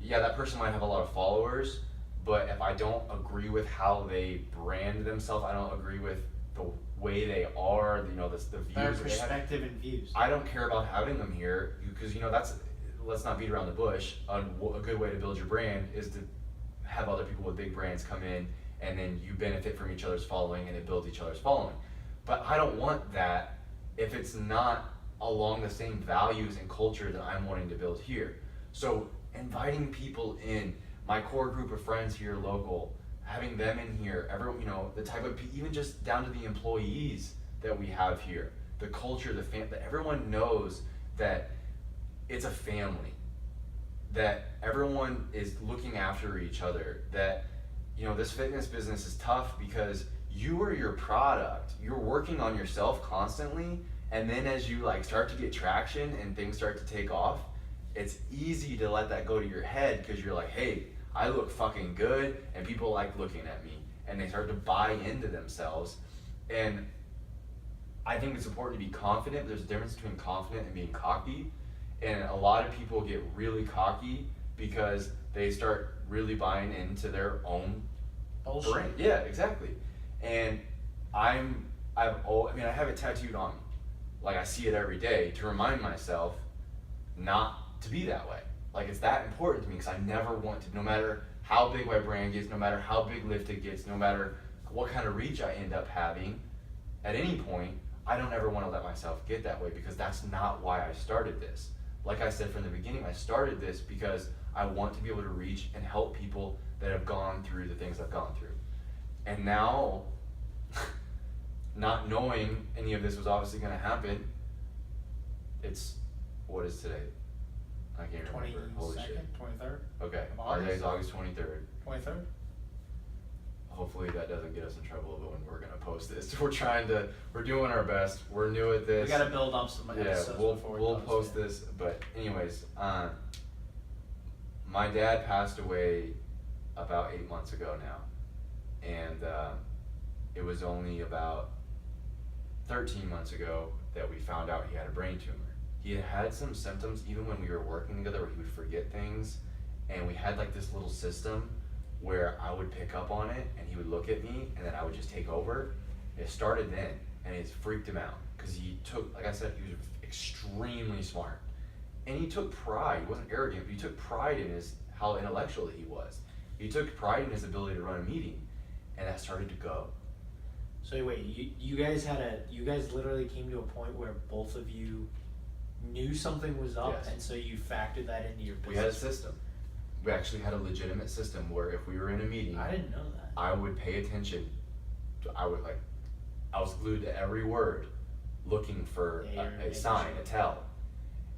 yeah, that person might have a lot of followers, but if I don't agree with how they brand themselves, I don't agree with the way they are, the views Their that they have, perspective and views. I don't care about having them here, because that's, let's not beat around the bush. A good way to build your brand is to have other people with big brands come in, and then you benefit from each other's following, and it builds each other's following. But I don't want that if it's not along the same values and culture that I'm wanting to build here. So inviting people in, my core group of friends here local, having them in here, the type of, even just down to the employees that we have here, the culture, that everyone knows that it's a family, that everyone is looking after each other, that this fitness business is tough because you are your product. You're working on yourself constantly, and then as you start to get traction and things start to take off, it's easy to let that go to your head, because you're like, hey, I look fucking good and people like looking at me, and they start to buy into themselves. And I think it's important to be confident, but there's a difference between confident and being cocky. And a lot of people get really cocky because they start really buying into their own brand. Yeah, exactly. And I have it tattooed on me. Like, I see it every day to remind myself not to be that way. Like, it's that important to me, because I never want to, no matter how big my brand gets, no matter how big lift it gets, no matter what kind of reach I end up having, at any point, I don't ever want to let myself get that way, because that's not why I started this. Like I said from the beginning, I started this because I want to be able to reach and help people that have gone through the things I've gone through. And now, not knowing any of this was obviously going to happen, what is today? I can't remember. Holy shit. 23rd? Okay, our day is August 23rd. 23rd? Hopefully that doesn't get us in trouble when we're going to post this. We're doing our best. We're new at this. We got to build up some episodes before we'll post this. But anyways, my dad passed away about 8 months ago now. And it was only about 13 months ago that we found out he had a brain tumor. He had some symptoms even when we were working together, where he would forget things, and we had this little system where I would pick up on it and he would look at me and then I would just take over. It started then, and it freaked him out, because he took, like I said, he was extremely smart, and he took pride. He wasn't arrogant, but he took pride in how intellectual he was. He took pride in his ability to run a meeting, and that started to go. So wait, you guys literally came to a point where both of you knew something was up, Yes. and so you factored that into your business. We had a system. We actually had a legitimate system where if we were in a meeting, I didn't know that. I would pay attention. I was glued to every word, looking for a sign, a tell.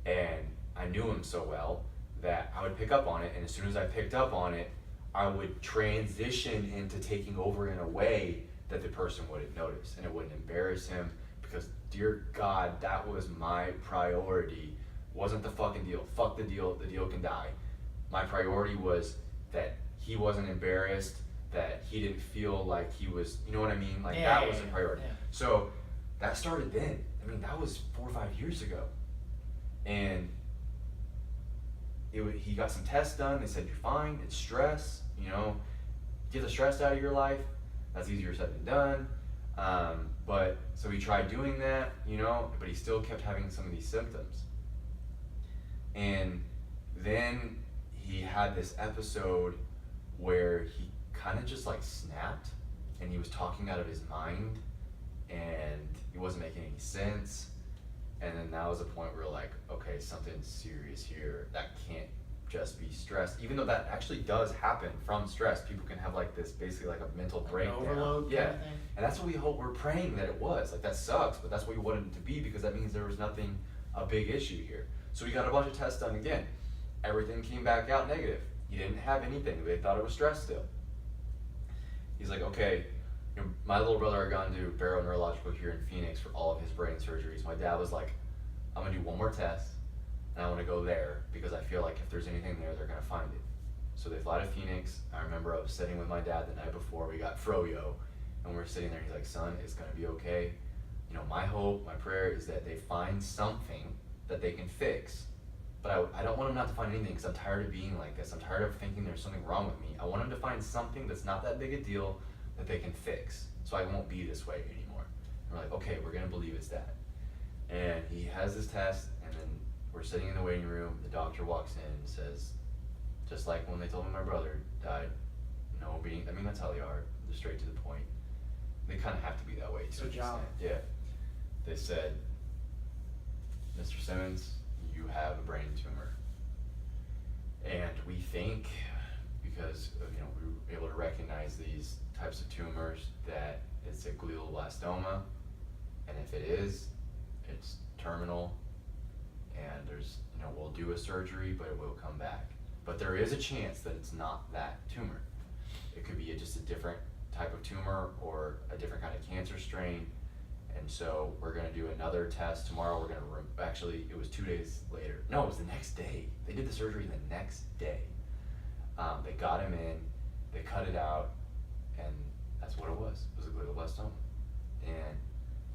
And I knew him so well that I would pick up on it, and as soon as I picked up on it, I would transition into taking over in a way that the person wouldn't notice, and it wouldn't embarrass him, because dear God, that was my priority. Wasn't the fucking deal. Fuck the deal can die. My priority was that he wasn't embarrassed, that he didn't feel like he was, you know what I mean? That was the priority. Yeah. So that started then. That was 4 or 5 years ago. And he got some tests done. They said, you're fine, it's stress, get the stress out of your life. That's easier said than done. But so he tried doing that, but he still kept having some of these symptoms. And then he had this episode where he kind of just snapped, and he was talking out of his mind, and he wasn't making any sense. And then that was a point where okay, something's serious here. That can't just be stressed, even though that actually does happen from stress. People can have like this, basically like a mental breakdown. Overload Yeah. kind of thing. And that's what we're praying that it was. Like, that sucks, but that's what we wanted it to be, because that means there was nothing, a big issue here. So we got a bunch of tests done again. Everything came back out negative. He didn't have anything. They thought it was stress still. He's like, okay, my little brother had gone to Barrow Neurological here in Phoenix for all of his brain surgeries. My dad was like, I'm gonna do one more test, and I want to go there because I feel like if there's anything there, they're gonna find it. So they fly to Phoenix. I remember I was sitting with my dad the night before we got froyo, and we're sitting there, and he's like, son, it's gonna be okay. My hope, my prayer is that they find something that they can fix. But I don't want them not to find anything, because I'm tired of being like this. I'm tired of thinking there's something wrong with me. I want them to find something that's not that big a deal that they can fix, so I won't be this way anymore. And we're like, okay, we're gonna believe it's that. And he has this test, and then we're sitting in the waiting room. The doctor walks in and says, just like when they told me my brother died, no being, I mean, that's how they are. They're straight to the point. They kind of have to be that way too. Good job. Yeah. They said, Mr. Simmons, you have a brain tumor. And we think, because we were able to recognize these types of tumors, that it's a glioblastoma, and if it is, it's terminal, and there's, we'll do a surgery, but it will come back. But there is a chance that it's not that tumor. It could be just a different type of tumor or a different kind of cancer strain. And so we're gonna do another test tomorrow. We're gonna, actually, it was 2 days later. No, it was the next day. They did the surgery the next day. They got him in, they cut it out, and that's what it was. It was a glioblastoma. And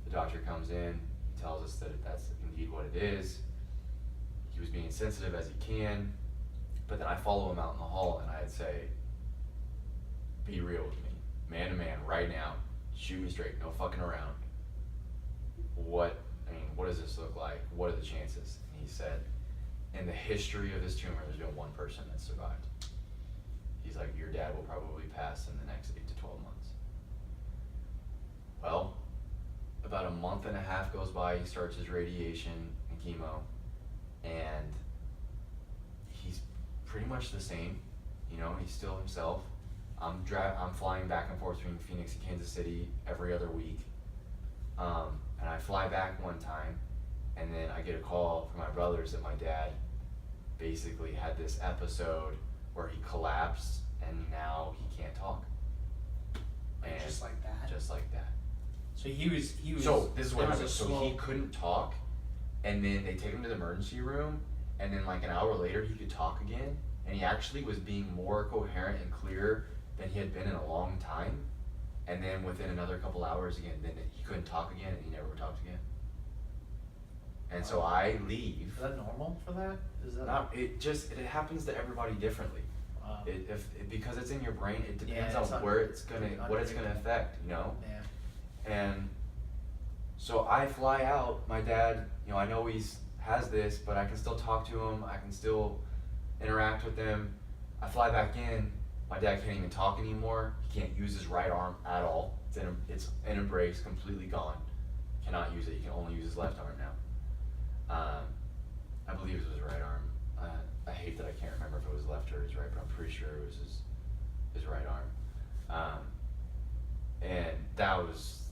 the doctor comes in, he tells us that that's indeed what it is. He was being sensitive as he can, but then I follow him out in the hall and I'd say, be real with me, man to man, right now, shoot me straight, no fucking around. What does this look like? What are the chances? And he said, in the history of this tumor, there's been one person that survived. He's like, your dad will probably pass in the next 8 to 12 months. Well, about a month and a half goes by, he starts his radiation and chemo, and he's pretty much the same. He's still himself. I'm flying back and forth between Phoenix and Kansas City every other week. And I fly back one time, and then I get a call from my brothers that my dad basically had this episode where he collapsed and now he can't talk. And just like that? Just like that. So he was. So this is what happened. So he couldn't talk, and then they take him to the emergency room, and then like an hour later he could talk again, and he actually was being more coherent and clear than he had been in a long time. And then within another couple hours again, then he couldn't talk again, and he never talked again. And so I leave. Is that normal for that? Is that not? It happens to everybody differently. Wow. Because it's in your brain, it depends Yeah, on where it's gonna, what it's gonna affect, Yeah. And so I fly out. My dad, I know he has this, but I can still talk to him. I can still interact with him. I fly back in. My dad can't even talk anymore. He can't use his right arm at all. It's in a brace, completely gone. Cannot use it. He can only use his left arm now. I believe it was his right arm. I hate that I can't remember if it was left or his right, but I'm pretty sure it was his right arm. And that was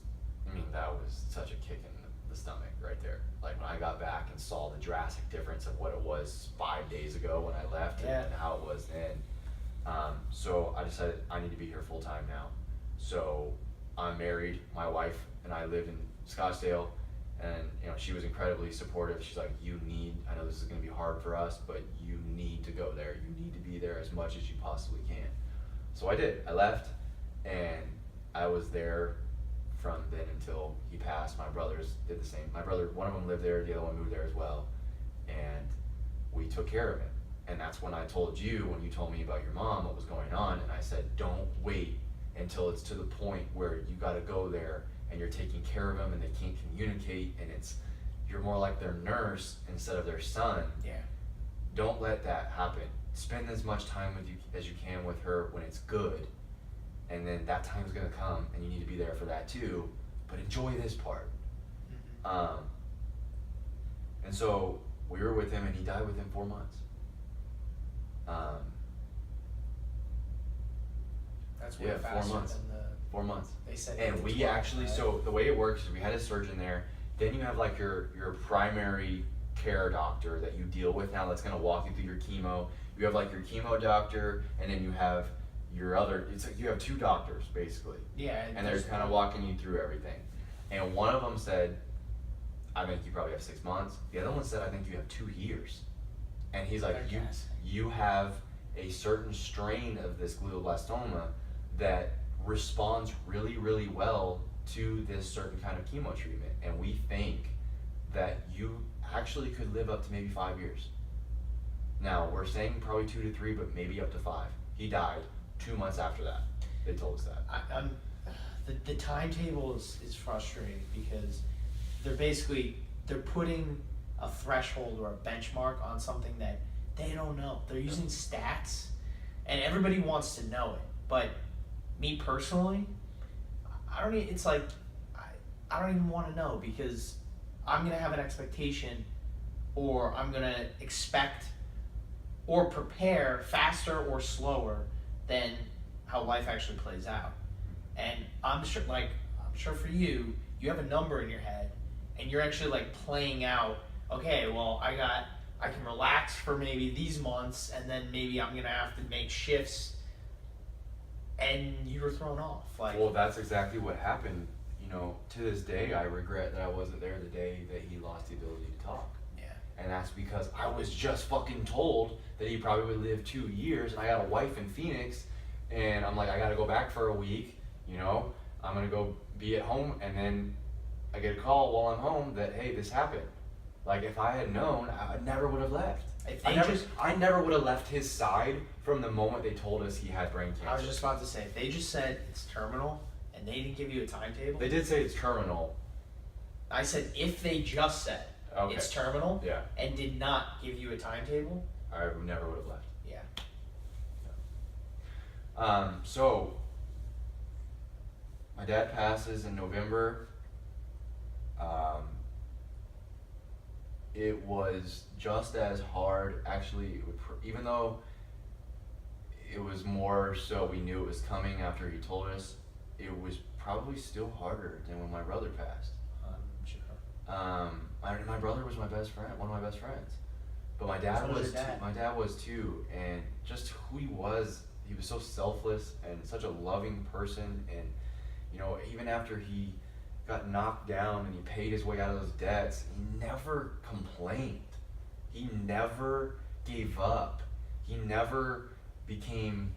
such a kick in the stomach right there. Like when I got back and saw the drastic difference of what it was 5 days ago when I left and how it was then. So I decided I need to be here full time now. So I'm married. My wife and I live in Scottsdale, and she was incredibly supportive. She's like, I know this is going to be hard for us, but you need to go there. You need to be there as much as you possibly can. So I did. I left, and I was there from then until he passed. My brothers did the same. My brother, one of them lived there, the other one moved there as well, and we took care of him. And that's when I told you, when you told me about your mom, what was going on, and I said, don't wait until it's to the point where you got to go there and you're taking care of them and they can't communicate, and you're more like their nurse instead of their son. Yeah. Don't let that happen. Spend as much time with you as you can with her when it's good, and then that time's gonna come, and you need to be there for that too. But enjoy this part. Mm-hmm. And so we were with him, and he died within 4 months. Um, That's way yeah, 4 faster months. than 4 months. they said. And we 12, actually, right? so the way it works is we had a surgeon there. Then you have like your primary care doctor that you deal with now that's gonna walk you through your chemo. You have like your chemo doctor, and then you have your other. It's like you have 2 doctors basically, Yeah, and they're kind of walking you through everything. And one of them said, "I think you probably have 6 months." The other one said, "I think you have 2 years." And he's like, They're you have a certain strain of this glioblastoma that responds really, really well to this certain kind of chemo treatment. And we think that you actually could live up to maybe 5 years. Now, we're saying probably 2 to 3, but maybe up to 5. He died 2 months after that. They told us that. I'm the timetable is frustrating because they're putting a threshold or a benchmark on something that they don't know. They're using stats, and everybody wants to know it. But me personally, I don't. It's like I don't even want to know because I'm gonna have an expectation, or I'm gonna expect or prepare faster or slower than how life actually plays out. And I'm sure for you, you have a number in your head, and you're actually like playing out. Okay, well, I can relax for maybe these months, and then maybe I'm gonna have to make shifts, and you were thrown off. Like, Well, that's exactly what happened. You know, to this day, I regret that I wasn't there the day that he lost the ability to talk. yeah, And that's because I was just fucking told that he probably would live 2 years, and I got a wife in Phoenix, and I'm like, I gotta go back for a week, you know, I'm gonna go be at home, and then I get a call while I'm home that, hey, this happened. Like, if I had known, I never would have left. If I they I never would have left his side from the moment they told us he had brain cancer. I was just about to say, if they just said it's terminal and they didn't give you a timetable, They did say it's terminal. I said if they just said Okay. it's terminal Yeah. and did not give you a timetable, I never would have left. yeah. So my dad passes in November. It was just as hard, actually, even though it was more so we knew it was coming after he told us, it was probably still harder than when my brother passed. Sure. My brother was my best friend, one of my best friends. But my dad So was was your dad. my dad was too, and just who he was so selfless and such a loving person. And you know, even after he got knocked down and he paid his way out of those debts, he never complained. He never gave up. He never became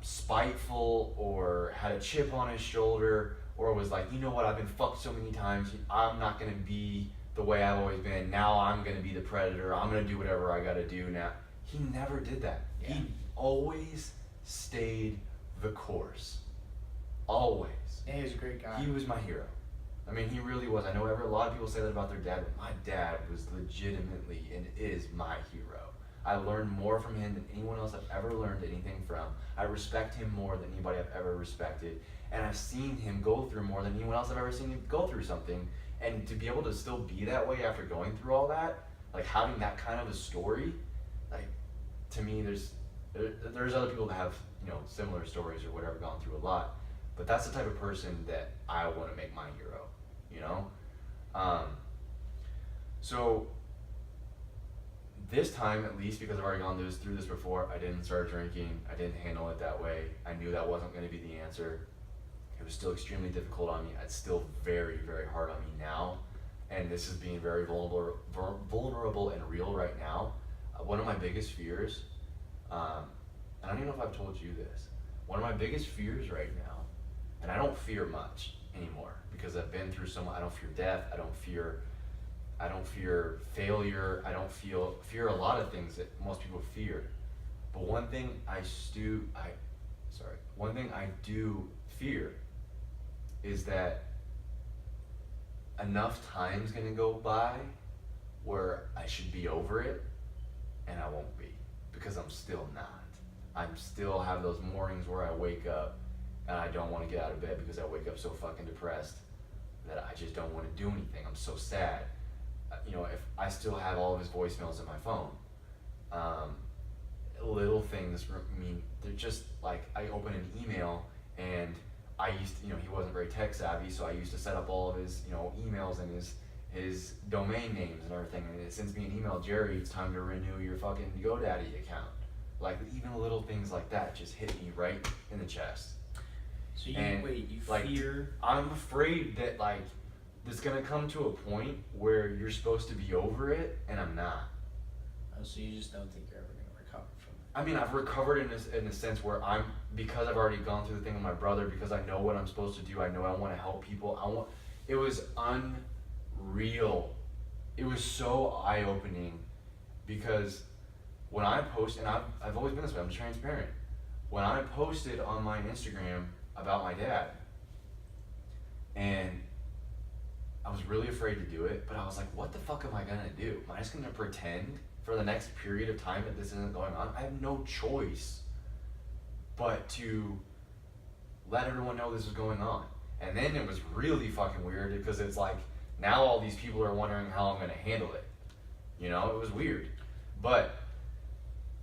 spiteful or had a chip on his shoulder or was like, you know what, I've been fucked so many times, I'm not gonna be the way I've always been, now I'm gonna be the predator, I'm gonna do whatever I gotta do now. He never did that. Yeah. He always stayed the course. Always. Yeah, he was a great guy. He was my hero. I mean, he really was. I know a lot of people say that about their dad, but my dad was legitimately and is my hero. I learned more from him than anyone else I've ever learned anything from. I respect him more than anybody I've ever respected. And I've seen him go through more than anyone else I've ever seen him go through something. And to be able to still be that way after going through all that, like having that kind of a story, like to me, there's other people that have, you know, similar stories or whatever, gone through a lot. But that's the type of person that I want to make my hero, you know? So this time, at least, because I've already gone through this before, I didn't start drinking. I didn't handle it that way. I knew that wasn't going to be the answer. It was still extremely difficult on me. It's still very, very hard on me now. And this is being very vulnerable and real right now. One of my biggest fears, I don't even know if I've told you this, one of my biggest fears right now, and I don't fear much anymore because I've been through I don't fear death, I don't fear failure, I don't fear a lot of things that most people fear. But one thing I do fear is that enough time's gonna go by where I should be over it and I won't be, because I'm still not. I'm still have those mornings where I wake up and I don't want to get out of bed because I wake up so fucking depressed that I just don't want to do anything. I'm so sad. You know, if I still have all of his voicemails in my phone, this room, I mean, they're just like, I open an email and I used to, he wasn't very tech savvy, so I used to set up all of his, emails and his domain names and everything, and it sends me an email, Jerry, it's time to renew your fucking GoDaddy account. Like, even little things like that just hit me right in the chest. So you like, fear? I'm afraid that like it's gonna come to a point where you're supposed to be over it, and I'm not. Oh, so you just don't think you're ever gonna recover from it? I mean, I've recovered in a sense where because I've already gone through the thing with my brother, because I know what I'm supposed to do. I know I want to help people. It was unreal. It was so eye-opening, because when I post, and I've always been this way, I'm transparent. When I posted on my Instagram about my dad, and I was really afraid to do it, but I was like, what the fuck am I gonna do? Am I just gonna pretend for the next period of time that this isn't going on? I have no choice but to let everyone know this is going on. And then it was really fucking weird, because it's like, now all these people are wondering how I'm gonna handle it. It was weird. But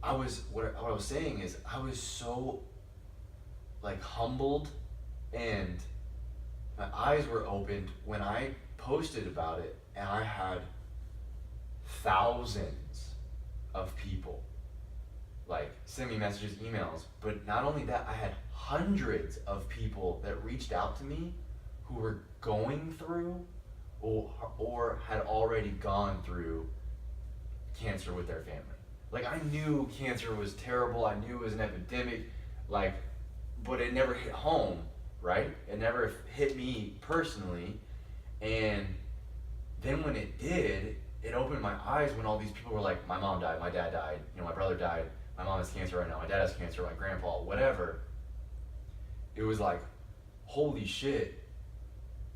what I was saying is, I was so like humbled, and my eyes were opened when I posted about it, and I had thousands of people like send me messages, emails, but not only that, I had hundreds of people that reached out to me who were going through or had already gone through cancer with their family. Like, I knew cancer was terrible, I knew it was an epidemic, like, but it never hit home, right? It never hit me personally. And then when it did, it opened my eyes when all these people were like, my mom died, my dad died, my brother died, my mom has cancer right now, my dad has cancer, my grandpa, whatever. It was like, holy shit.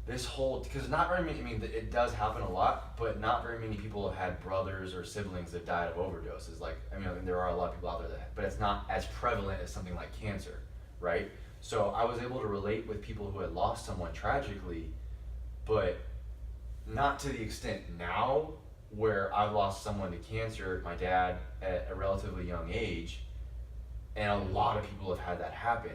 Because not very many, it does happen a lot, but not very many people have had brothers or siblings that died of overdoses. Like, there are a lot of people out there but it's not as prevalent as something like cancer, right? So I was able to relate with people who had lost someone tragically, but not to the extent now where I've lost someone to cancer, my dad, at a relatively young age, and a lot of people have had that happen.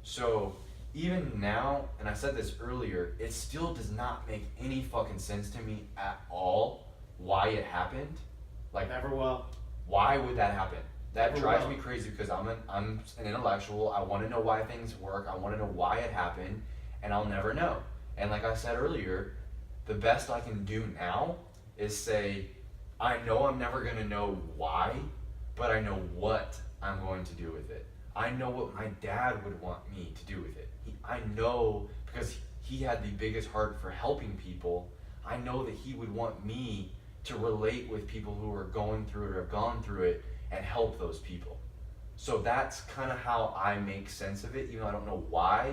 So even now, and I said this earlier, it still does not make any fucking sense to me at all why it happened. Like, never will. Why would that happen? That Never drives will. me crazy, because I'm an intellectual. I want to know why things work. I want to know why it happened, and I'll never know. And like I said earlier, the best I can do now is say, I know I'm never going to know why, but I know what I'm going to do with it. I know what my dad would want me to do with it. I know, because he had the biggest heart for helping people, I know that he would want me to relate with people who are going through it or have gone through it and help those people. So that's kind of how I make sense of it. Even though I don't know why,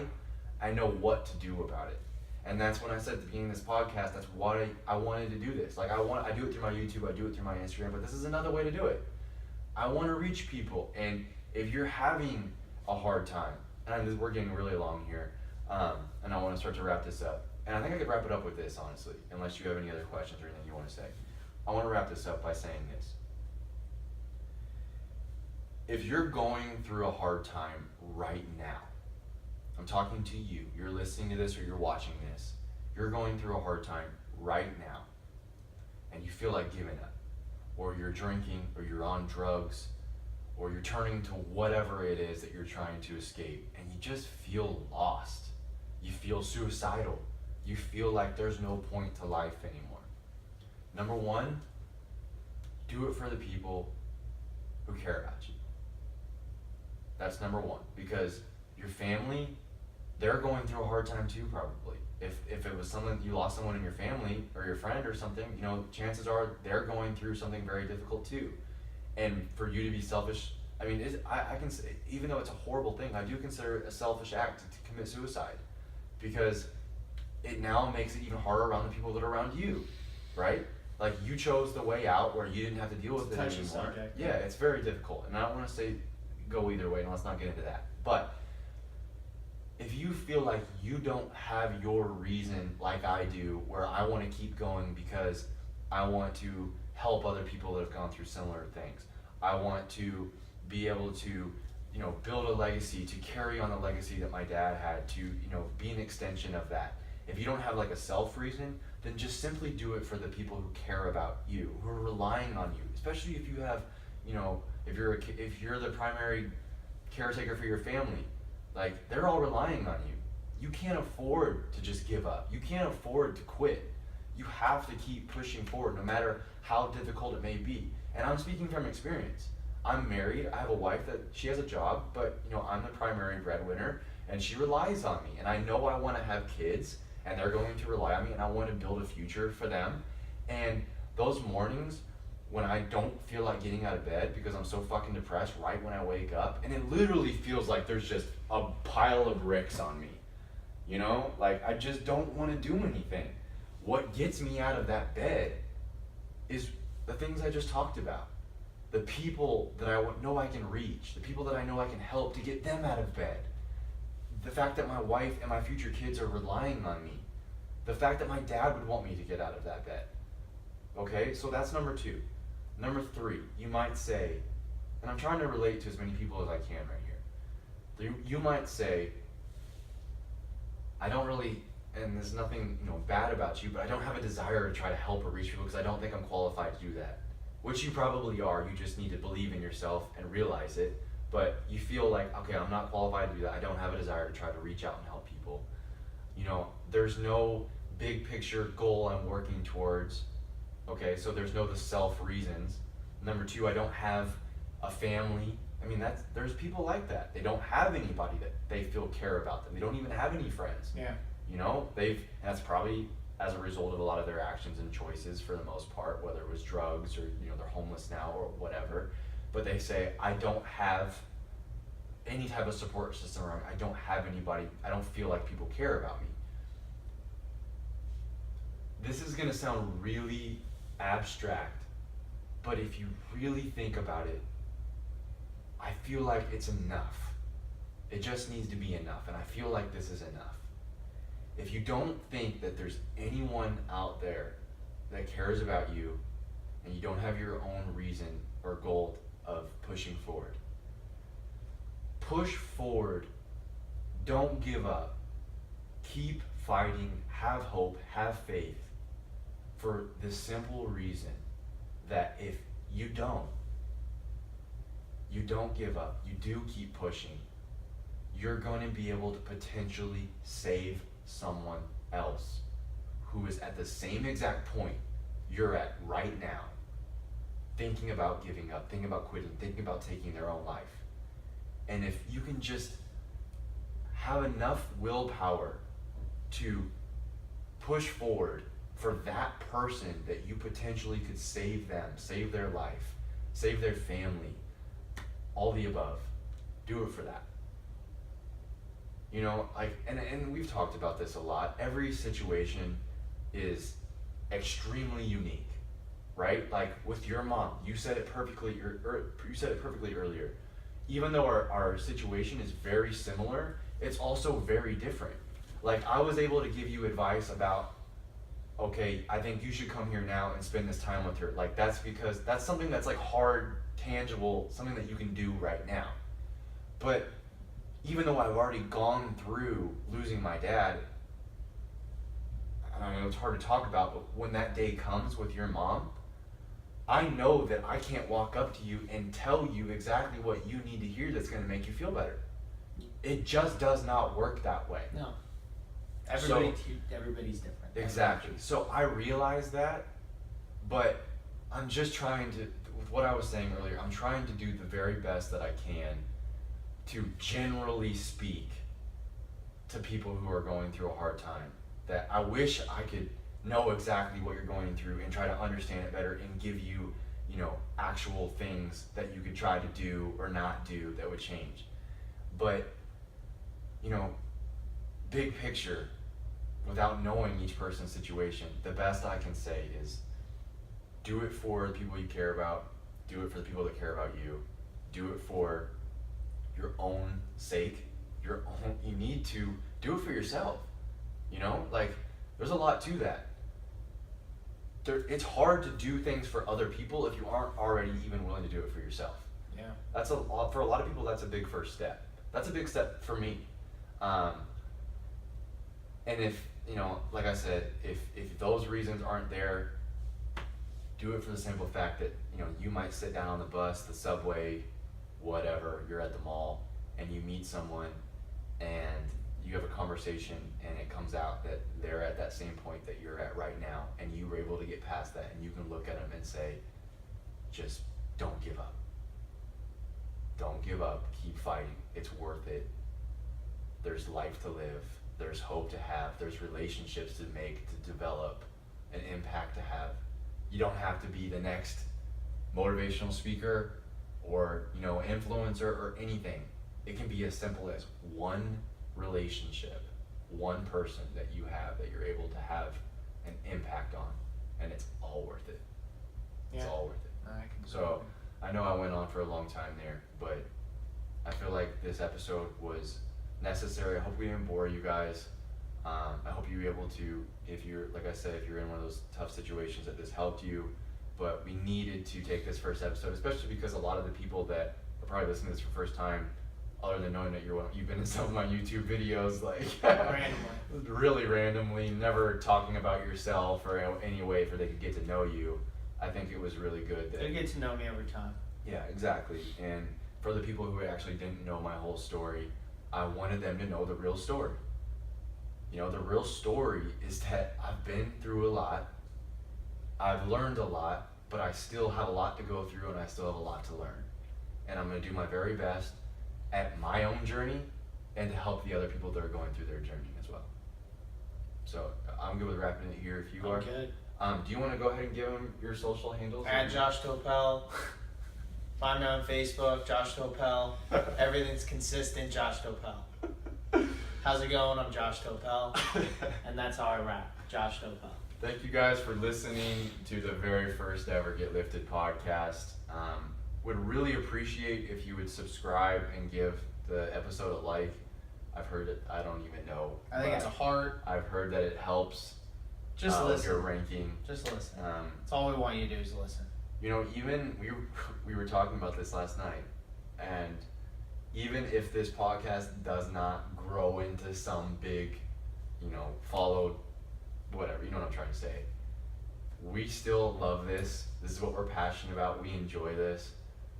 I know what to do about it. And that's when I said at the beginning of this podcast, that's why I wanted to do this. Like, I do it through my YouTube, I do it through my Instagram, but this is another way to do it. I want to reach people, and if you're having a hard time, and we're getting really long here, and I want to start to wrap this up. And I think I could wrap it up with this, honestly, unless you have any other questions or anything you want to say. I want to wrap this up by saying this. If you're going through a hard time right now, I'm talking to you, you're listening to this or you're watching this, you're going through a hard time right now, and you feel like giving up, or you're drinking, or you're on drugs, or you're turning to whatever it is that you're trying to escape, and you just feel lost, you feel suicidal, you feel like there's no point to life anymore. Number one, do it for the people who care about you. That's number one, because your family, they're going through a hard time too, probably. If it was someone, you lost someone in your family or your friend or something, chances are they're going through something very difficult too. And for you to be selfish, I can say, even though it's a horrible thing, I do consider it a selfish act to commit suicide, because it now makes it even harder around the people that are around you, right? Like, you chose the way out where you didn't have to deal with it Touchy anymore. subject. Yeah, it's very difficult, and I don't want to say go either way, and let's not get into that. But if you feel like you don't have your reason like I do, where I want to keep going because I want to help other people that have gone through similar things, I want to be able to, you know, build a legacy, to carry on the legacy that my dad had, to, you know, be an extension of that. If you don't have like a self reason, then just simply do it for the people who care about you, who are relying on you, especially if you have, you know, if you're the primary caretaker for your family, like they're all relying on you. You can't afford to just give up. You can't afford to quit. You have to keep pushing forward no matter how difficult it may be. And I'm speaking from experience. I'm married, I have a wife that she has a job, but you know, I'm the primary breadwinner and she relies on me. And I know I want to have kids and they're going to rely on me and I want to build a future for them. And those mornings when I don't feel like getting out of bed because I'm so fucking depressed right when I wake up, and it literally feels like there's just a pile of bricks on me. You know, like I just don't want to do anything. What gets me out of that bed is the things I just talked about. The people that I know I can reach, the people that I know I can help to get them out of bed. The fact that my wife and my future kids are relying on me. The fact that my dad would want me to get out of that bed. Okay, so that's number 2. Number 3, you might say, and I'm trying to relate to as many people as I can right here. You might say, I don't really, and there's nothing, you know, bad about you, but I don't have a desire to try to help or reach people because I don't think I'm qualified to do that. Which you probably are. You just need to believe in yourself and realize it. But you feel like, okay, I'm not qualified to do that. I don't have a desire to try to reach out and help people. You know, there's no big picture goal I'm working towards. Okay, so there's no the self reasons. Number 2, I don't have a family. I mean, there's people like that. They don't have anybody that they feel care about them. They don't even have any friends. Yeah. You know, and that's probably as a result of a lot of their actions and choices for the most part, whether it was drugs or, you know, they're homeless now or whatever. But they say, I don't have any type of support system around me. I don't have anybody. I don't feel like people care about me. This is going to sound really abstract, but if you really think about it, I feel like it's enough. It just needs to be enough, and I feel like this is enough. If you don't think that there's anyone out there that cares about you, and you don't have your own reason or goal of pushing forward, push forward. Don't give up. Keep fighting. Have hope. Have faith. For the simple reason that if you don't give up, you do keep pushing, you're going to be able to potentially save someone else who is at the same exact point you're at right now, thinking about giving up, thinking about quitting, thinking about taking their own life. And if you can just have enough willpower to push forward for that person that you potentially could save them, save their life, save their family, all the above, do it for that. You know, like, and we've talked about this a lot. Every situation is extremely unique, right? Like with your mom, you said it perfectly, you said it perfectly earlier. Even though our situation is very similar, it's also very different. Like I was able to give you advice about, okay, I think you should come here now and spend this time with her. Like that's because that's something that's like hard, tangible, something that you can do right now. But even though I've already gone through losing my dad, I know it's hard to talk about, but when that day comes with your mom, I know that I can't walk up to you and tell you exactly what you need to hear that's going to make you feel better. It just does not work that way. No. Everybody's different. Exactly. So I realize that, but I'm just trying to, with what I was saying earlier, I'm trying to do the very best that I can to generally speak to people who are going through a hard time. That I wish I could know exactly what you're going through and try to understand it better and give you, you know, actual things that you could try to do or not do that would change. But, you know, big picture, without knowing each person's situation, the best I can say is do it for the people you care about, do it for the people that care about you, do it for your own sake, you need to do it for yourself. You know, like there's a lot to that. It's hard to do things for other people if you aren't already even willing to do it for yourself. Yeah. That's for a lot of people. That's a big first step. That's a big step for me. And if, like I said, if those reasons aren't there, do it for the simple fact that, you might sit down on the bus, the subway, whatever, you're at the mall, and you meet someone, and you have a conversation, and it comes out that they're at that same point that you're at right now, and you were able to get past that, and you can look at them and say, just don't give up. Don't give up. Keep fighting. It's worth it. There's life to live. There's hope to have. There's relationships to make, to develop, an impact to have. You don't have to be the next motivational speaker or, influencer or anything. It can be as simple as one relationship, one person that you have that you're able to have an impact on, and it's all worth it. It's all worth it. So I know I went on for a long time there, but I feel like this episode was necessary. I hope we didn't bore you guys. I hope you were able to, if you're, like I said, if you're in one of those tough situations, that this helped you. But we needed to take this first episode, especially because a lot of the people that are probably listening to this for the first time, other than knowing that you've been in some of my YouTube videos, like really randomly, never talking about yourself or any way for they could get to know you. I think it was really good that they get to know me over time. Yeah, exactly. And for the people who actually didn't know my whole story, I wanted them to know the real story. The real story is that I've been through a lot, I've learned a lot, but I still have a lot to go through and I still have a lot to learn. And I'm going to do my very best at my own journey and to help the other people that are going through their journey as well. So I'm good with wrapping it here if you are. Good. Do you want to go ahead and give them your social handles? At Josh Topel. Find me on Facebook, Josh Topel. Everything's consistent, Josh Topel. How's it going? I'm Josh Topel. And that's how I rap, Josh Topel. Thank you guys for listening to the very first ever Get Lifted podcast. Would really appreciate if you would subscribe and give the episode a like. I've heard it, I don't even know. I think it's a heart. I've heard that it helps Just listen. your ranking. Just listen. That's all we want you to do is listen. Even we were talking about this last night, and even if this podcast does not grow into some big, followed, whatever, you know what I'm trying to say, we still love this. This is what we're passionate about. We enjoy this.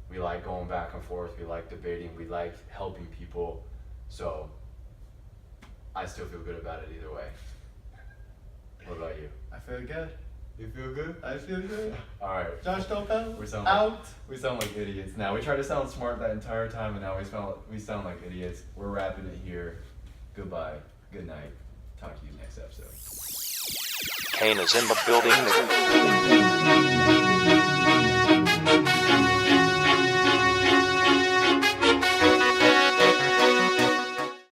We like going back and forth. We like debating. We like helping people. So I still feel good about it either way. What about you? I feel good. You feel good? I feel good. All right. Josh Topel, We sound out. We sound like idiots now. We tried to sound smart that entire time, and now we sound like idiots. We're wrapping it here. Goodbye. Good night. Talk to you next episode. Kane is in the building.